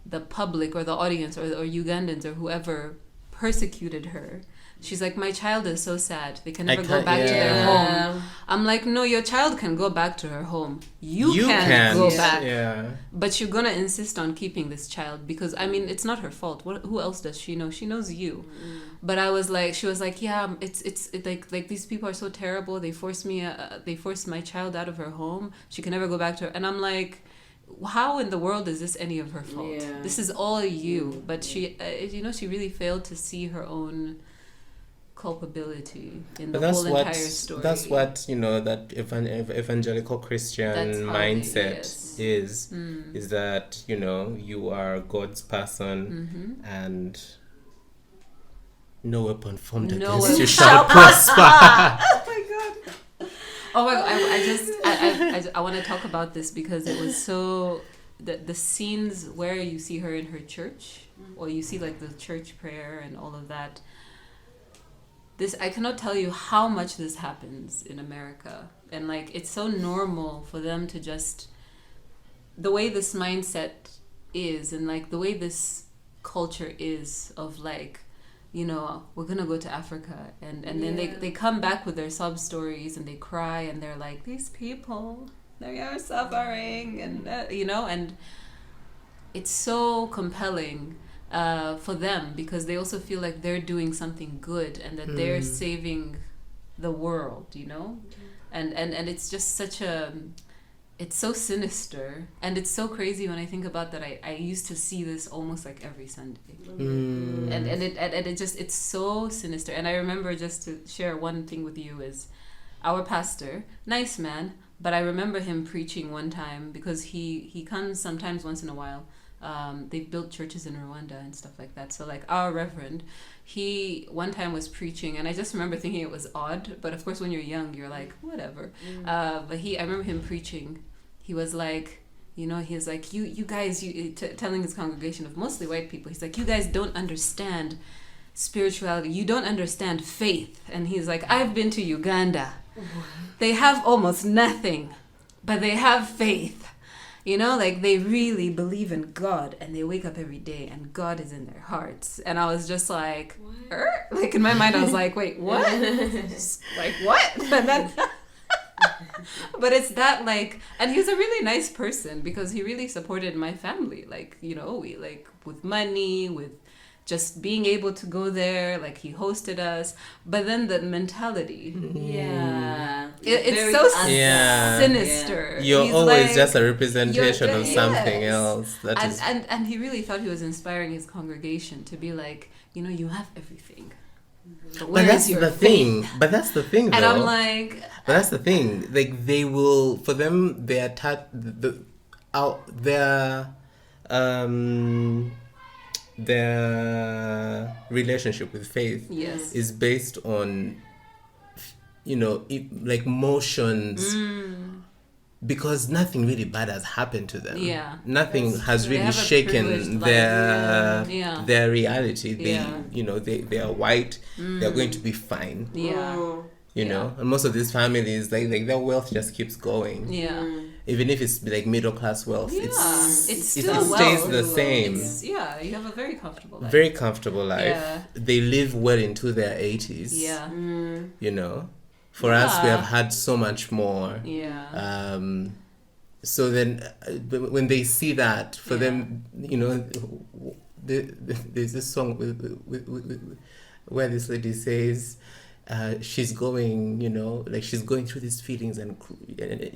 the public or the audience or Ugandans or whoever persecuted her. She's like, my child is so sad. They can never go back to their home. I'm like, no, your child can go back to her home. You can't go back. Yeah. But you're going to insist on keeping this child because, I mean, it's not her fault. Who else does she know? She knows you. But she was like, yeah, it's like these people are so terrible. They forced my child out of her home. She can never go back to her. And I'm like, how in the world is this any of her fault? Yeah. This is all you. But she, she really failed to see her own culpability in the whole entire story. That's what that evangelical Christian mindset is that you are God's person and no weapon formed against you shall prosper. Oh my god! I want to talk about this because it was so the scenes where you see her in her church or you see like the church prayer and all of that. this, I cannot tell you how much this happens in America. And like, it's so normal for them to just, the way this mindset is, and like the way this culture is of like, you know, we're gonna go to Africa, and then they come back with their sob stories, and they cry, and they're like, these people, they are suffering, and you know, and it's so compelling for them, because they also feel like they're doing something good, and that they're saving the world, you know. And it's just such a, it's so sinister, and it's so crazy when I think about that. I used to see this almost like every Sunday, and it just, it's so sinister. And I remember, just to share one thing with you, is our pastor, nice man, but I remember him preaching one time, because he comes sometimes once in a while. They've built churches in Rwanda and stuff like that. So like our reverend, he one time was preaching, and I just remember thinking it was odd, but of course when you're young you're like whatever. But I remember him preaching. He was like, you know, he was like, you guys, telling his congregation of mostly white people, he's like, you guys don't understand spirituality, you don't understand faith. And he's like, I've been to Uganda, they have almost nothing, but they have faith. You know, like they really believe in God, and they wake up every day and God is in their hearts. And I was just like, like in my mind I was like, wait, what? Like what? But then but it's that, like, and he's a really nice person, because he really supported my family, like, you know, we like with money, with just being able to go there, like he hosted us. But then the mentality, it's so sinister. You're He's always like, just a representation of something else. And he really thought he was inspiring his congregation to be like, you know, you have everything, but that's the thing. But that's the thing, though. And I'm like, but that's the thing. Like they will, for them, they attach their relationship with faith is based on, you know, like motions, because nothing really bad has happened to them. Nothing has really shaken their reality. They, you know, they are white. They're going to be fine. You know, and most of these families, like their wealth just keeps going. Even if it's like middle class wealth, it stays the same. You have a very comfortable life. Very comfortable life. They live well into their 80s. You know, for us, we have had so much more. So then, when they see that, for them, you know, there's this song where this lady says, she's going, you know, like she's going through these feelings, and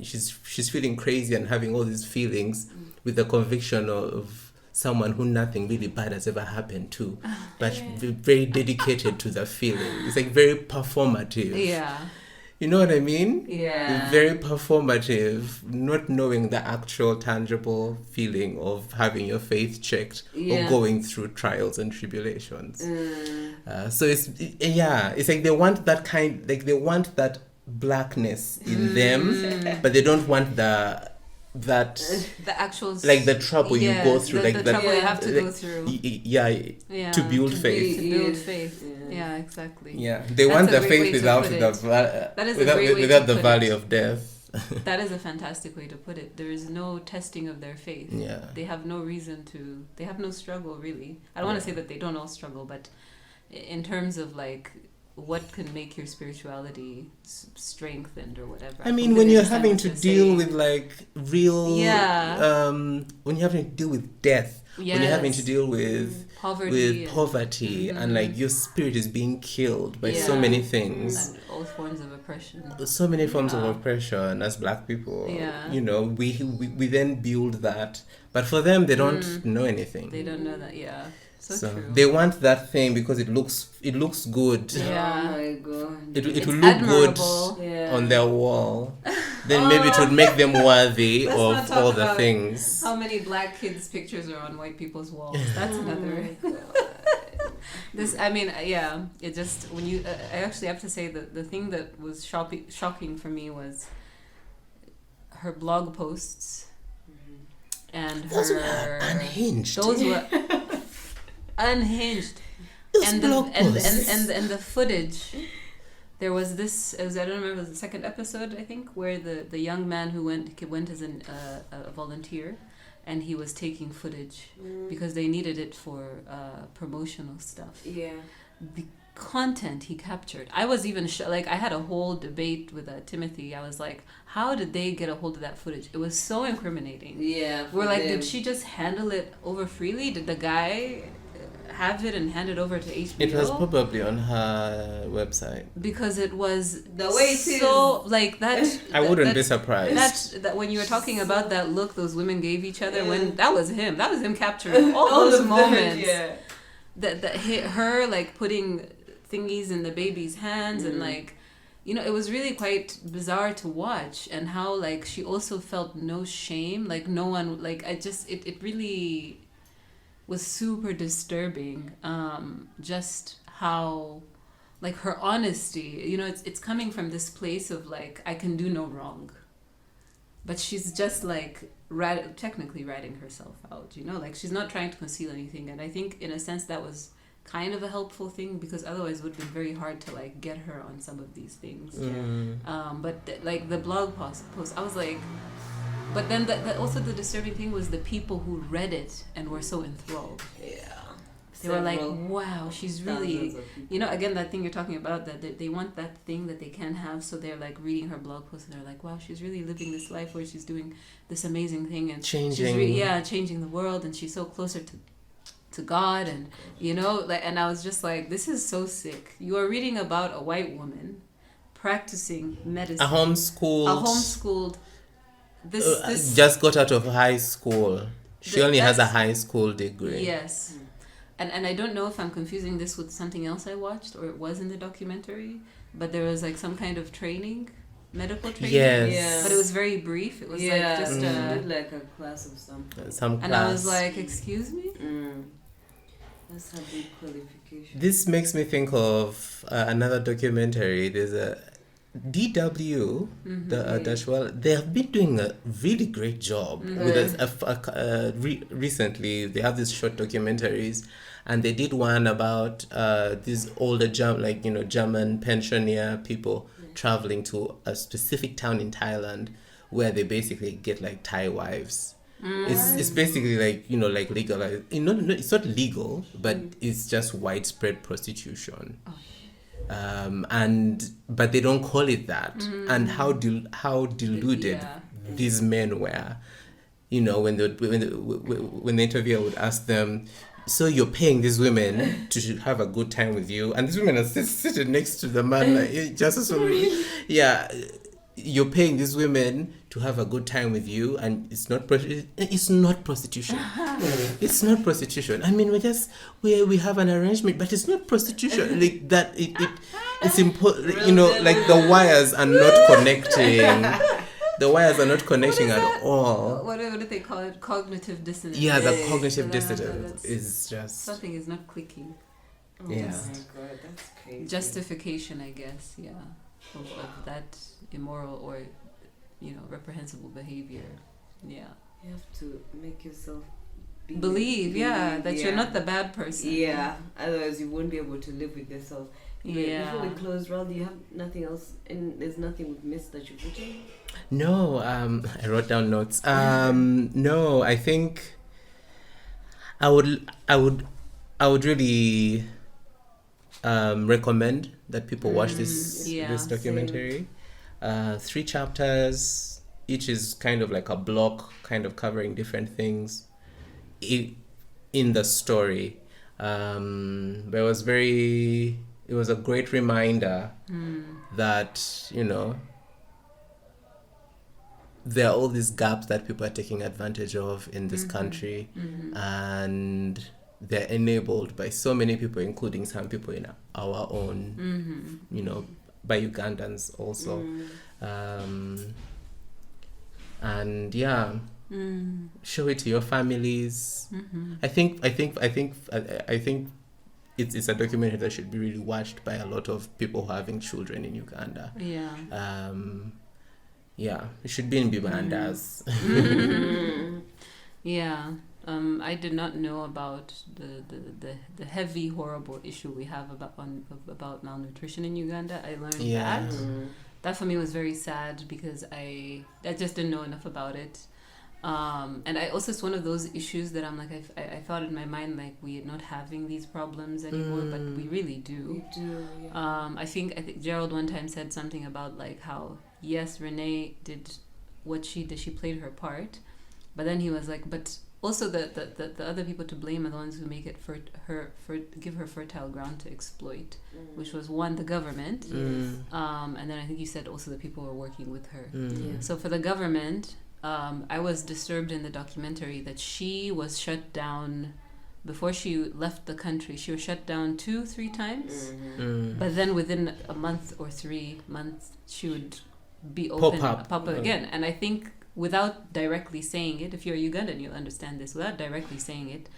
she's feeling crazy and having all these feelings with the conviction of someone who nothing really bad has ever happened to, but very dedicated to the feeling. It's like very performative. You know what I mean? Very performative, not knowing the actual tangible feeling of having your faith checked or going through trials and tribulations. So it's like they want that kind, like they want that blackness in them, but they don't want the actual, like the trouble you go through, the trouble you have to go through. To build faith. To build faith. Yeah, exactly. They want the faith without the valley of death. That is a fantastic way to put it. There is no testing of their faith. They have no reason to. They have no struggle, really. I don't want to say that they don't all struggle, but in terms of like what can make your spirituality strengthened or whatever. I mean, when you're having to deal with like real, when you're having to deal with death, when you're having to deal with poverty, and like your spirit is being killed by so many things. And all forms of oppression. So many forms of oppression as Black people. You know, we then build that. But for them, they don't know anything. They don't know that, So true. They want that thing because it looks good. Yeah. Oh my god. It will look good on their wall. Then maybe it would make them worthy of all the things. How many Black kids' pictures are on white people's walls? That's another. It just, when you, I actually have to say that the thing that was shocking for me was her blog posts and those were unhinged. Those were unhinged. Those and blog the posts. and the footage there was this. I don't remember. It was the second episode, I think, where the young man who went as a volunteer, and he was taking footage because they needed it for promotional stuff. Yeah. The content he captured, I was even like, I had a whole debate with Timothy. I was like, how did they get a hold of that footage? It was so incriminating. Yeah. We're like, did she just handle it over freely? Did the guy have it and hand it over to HBO? It was probably on her website. Because it was the way it so is. like that. I wouldn't be surprised. That when you were talking about that look those women gave each other, when that was him capturing all those moments. Yeah. That hit her, like putting thingies in the baby's hands and like, you know, it was really quite bizarre to watch, and how like she also felt no shame, like no one, like it really was super disturbing. Just how like her honesty, you know, it's coming from this place of like, I can do no wrong, but she's just like technically ratting herself out, you know, like she's not trying to conceal anything. And I think in a sense that was kind of a helpful thing, because otherwise it would have been very hard to like get her on some of these things. Like the blog post I was like, but then also the disturbing thing was the people who read it and were so enthralled. Yeah. They were like, wow, she's really, you know, again, that thing you're talking about, that they want that thing that they can have. So they're like reading her blog post and they're like, wow, she's really living this life where she's doing this amazing thing. And changing. She's changing the world. And she's so closer to God. And, you know, like, and I was just like, this is so sick. You are reading about a white woman practicing medicine. A homeschooled. This just got out of high school. She only has a high school degree. Yes. And I don't know if I'm confusing this with something else I watched, or it was in the documentary, but there was like some kind of training, medical training. Yes. But it was very brief. It was like just did like a class of some And I was like, excuse me? That's a big qualification. This makes me think of another documentary. There's a DW, the Dutch World. They have been doing a really great job with us. Recently, they have these short documentaries, and they did one about these older German pensioner people traveling to a specific town in Thailand, where they basically get like Thai wives. It's basically like, you know, like legalized. It's not legal, but it's just widespread prostitution. But they don't call it that. And how deluded these men were. You know, when the interviewer would ask them, so you're paying these women to have a good time with you, and these women are sitting next to the man, like, just so you're paying these women to have a good time with you, and it's not prostitution. It's not prostitution. I mean, we have an arrangement, but it's not prostitution. Like that, it's important. You know, like the wires are not connecting. The wires are not connecting at all. What do they call it? Cognitive dissonance. Yeah, the cognitive dissonance is just something is not clicking. Oh my God, that's crazy. Justification, I guess. Yeah, of that immoral or, you know, reprehensible behavior. Yeah. You have to make yourself believe that you're not the bad person. Yeah, otherwise you won't be able to live with yourself. Yeah. Before we close, Raldy, you have nothing else, and there's nothing we've missed that you've written? No, I wrote down notes. No, I think I would really recommend that people watch this documentary. 3 chapters, each is kind of like a block, kind of covering different things in the story. But it was a great reminder that, you know, there are all these gaps that people are taking advantage of in this country, and they're enabled by so many people, including some people in our own, you know, by Ugandans also. And show it to your families. I think it's a documentary that should be really watched by a lot of people who are having children in Uganda. It should be in Bibandas. Yeah. I did not know about the heavy, horrible issue we have about malnutrition in Uganda. I learned that. That for me was very sad because I just didn't know enough about it. And I also, it's one of those issues that I'm like, I thought in my mind like we are not having these problems anymore, but we really do. We do, yeah. I think Gerald one time said something about like how, yes, Renee did what she did, she played her part, but then he was like, but also the other people to blame are the ones who make it give her fertile ground to exploit, which was one, the government, and then I think you said also the people who were working with her. Yeah. So for the government, I was disturbed in the documentary that she was shut down before she left the country. She was shut down 2-3 times, but then within a month or 3 months, she would be open, pop up again. And I think without directly saying it, if you're Ugandan, you'll understand this. Without directly saying it,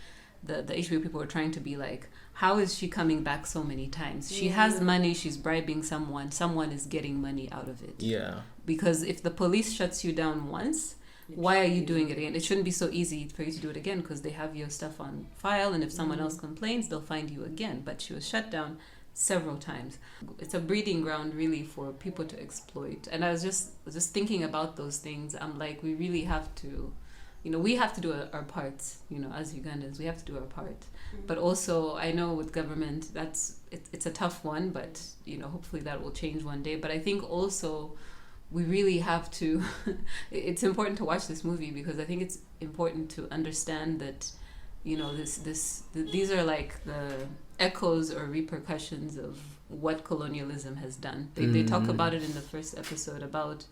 the HBO people were trying to be like, how is she coming back so many times? She has money, she's bribing someone is getting money out of it. Yeah. Because if the police shuts you down once, why are you doing it again? It shouldn't be so easy for you to do it again because they have your stuff on file, and if someone else complains, they'll find you again. But she was shut down several times. It's a breeding ground really for people to exploit. And I was just thinking about those things. I'm like, we really have to, we have to do our parts, as Ugandans, we have to do our part. But also, I know with government, it's a tough one, but, hopefully that will change one day. But I think also we really have to, it's important to watch this movie because I think it's important to understand that, these are like the echoes or repercussions of what colonialism has done. They talk about it in the first episode about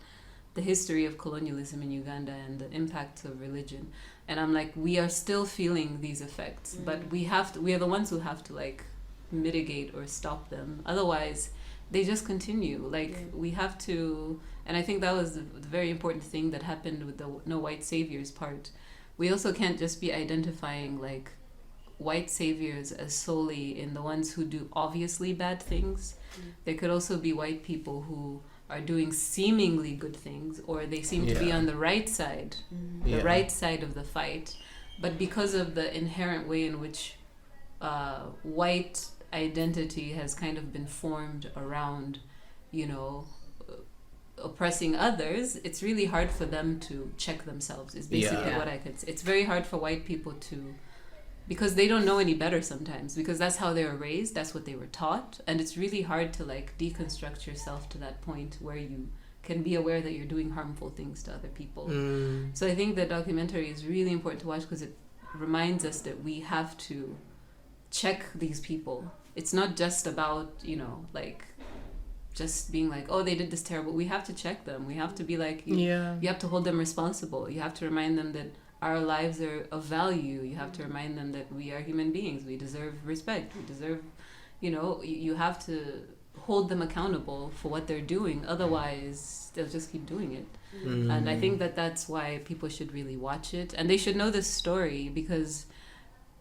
the history of colonialism in Uganda and the impact of religion. And I'm like, we are still feeling these effects, but we are the ones who have to like mitigate or stop them. Otherwise, they just continue. We have to, and I think that was the very important thing that happened with the no white saviors part. We also can't just be identifying like white saviors as solely in the ones who do obviously bad things. There could also be white people who are doing seemingly good things, or they seem to be on the right side, the right side of the fight. But because of the inherent way in which white identity has kind of been formed around, oppressing others, it's really hard for them to check themselves, is basically what I could say. It's very hard for white people to, because they don't know any better sometimes, because that's how they were raised, that's what they were taught, and it's really hard to like deconstruct yourself to that point where you can be aware that you're doing harmful things to other people. So I think the documentary is really important to watch because it reminds us that we have to check these people. It's not just about, just being like, oh, they did this terrible. We have to check them. We have to be like, you have to hold them responsible. You have to remind them that our lives are of value. You have to remind them that we are human beings. We deserve respect. We deserve, you have to hold them accountable for what they're doing. Otherwise, they'll just keep doing it. And I think that's why people should really watch it. And they should know this story because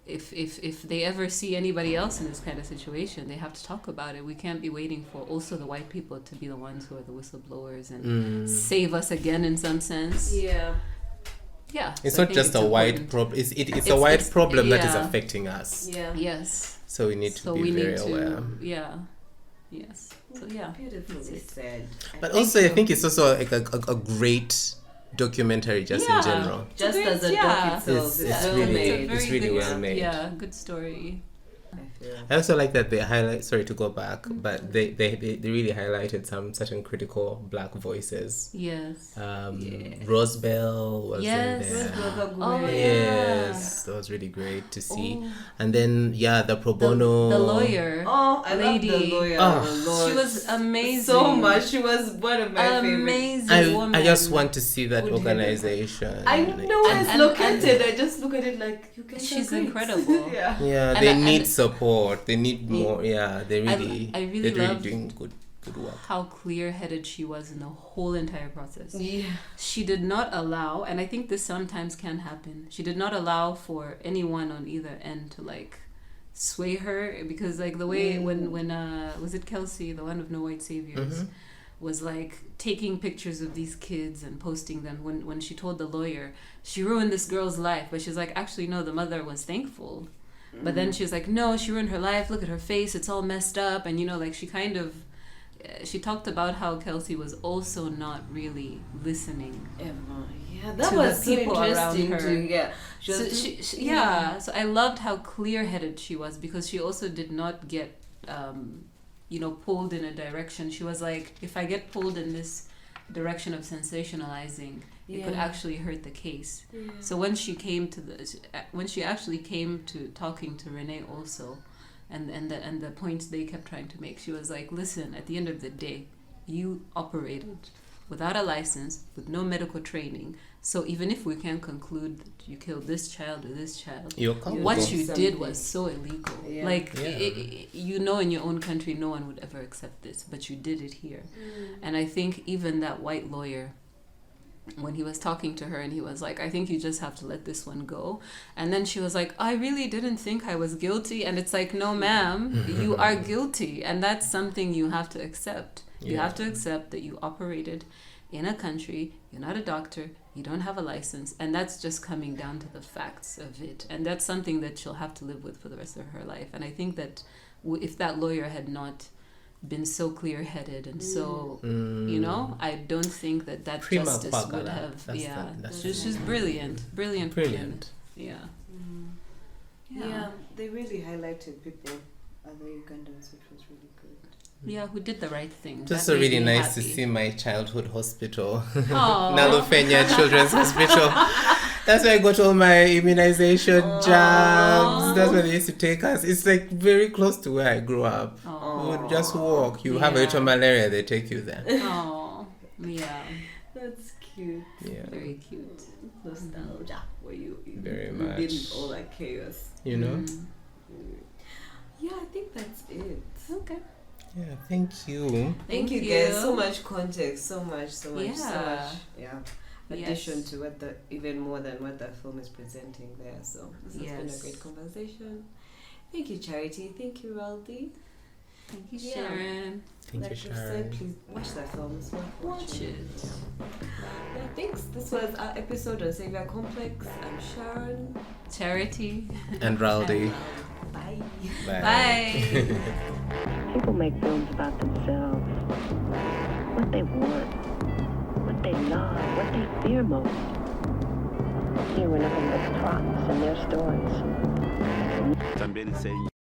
if they ever see anybody else in this kind of situation, they have to talk about it. We can't be waiting for also the white people to be the ones who are the whistleblowers and save us again in some sense. Yeah. It's So not just a white problem. It's a white problem that is affecting us. Yeah. Yes. So we need to be very aware. Yeah. Yes. So Beautifully said. But also, I think it's also like a great documentary just in general. Just as a doc itself, it's really well made. Yeah, good story. I also like that they highlight. Sorry to go back, but they really highlighted some certain critical black voices. Yes. Rose Bell was in there. Yes, that was really great to see. And then the pro bono, the lawyer. Oh, I love the lawyer. Oh. She was amazing. So much. She was one of my amazing woman. I just want to see that organization. I know it's located. I just look at it like you can. She's incredible. Yeah, they need support. They need more. Yeah, they're really doing good work. How clear-headed she was in the whole entire process. Yeah, she did not allow, and I think this sometimes can happen. She did not allow for anyone on either end to like sway her, because like the way when was it Kelsey, the one of No White Saviors, was like taking pictures of these kids and posting them. When she told the lawyer, she ruined this girl's life, but she's like, actually no, the mother was thankful. But then she was like, no, she ruined her life, look at her face, it's all messed up. And like she kind of she talked about how Kelsey was also not really listening. Yeah, that to was the so people around interesting her. too. Yeah, So I loved how clear-headed she was, because she also did not get pulled in a direction. She was like, if I get pulled in this direction of sensationalizing, it could actually hurt the case. Yeah. So when she actually came to talking to Renee also, and the points they kept trying to make, she was like, listen, at the end of the day, you operated without a license, with no medical training. So even if we can conclude that you killed this child or this child, what you did was so illegal. Yeah. In your own country, no one would ever accept this, but you did it here. And I think even that white lawyer, when he was talking to her and he was like, I think you just have to let this one go. And then she was like, I really didn't think I was guilty. And it's like, no, ma'am, you are guilty. And that's something you have to accept. You have to accept that you operated in a country, you're not a doctor, you don't have a license, and that's just coming down to the facts of it. And that's something that she'll have to live with for the rest of her life. And I think that if that lawyer had not been so clear-headed and so, I don't think that Prima justice Pagala. would have. That's She's brilliant. Brilliant. Yeah. Yeah, they really highlighted people, other Ugandans, which was really good. Yeah, who did the right thing. Just That so made really me nice to happy. see my childhood hospital, Aw. Nalufenya Children's Hospital. That's where I got all my immunization jabs. That's where they used to take us. It's like very close to where I grew up. Aw. We would just walk. You have a little malaria, they take you there. Oh, yeah. That's cute. Yeah, Very cute. Nostalgia. Where you very you much. did all that chaos. You know? Mm. Yeah, I think that's it. Okay. Yeah, thank you. Thank you guys. So much context, so much. Yeah. Yeah. Yes. Addition to even more than what the film is presenting there. So this has been a great conversation. Thank you, Charity. Thank you, Raldy. Thank you, Yeah. Sharon. Thank you, Like we said, Sharon. please watch that film. It's worth Watch watching. it. Yeah, thanks. This was our episode on Saviour Complex. I'm Sharon. Charity. And Raldy. Bye. Bye. People make films about themselves, what they want, what they love, what they fear most. Here we're nothing but props in their stories. Também sei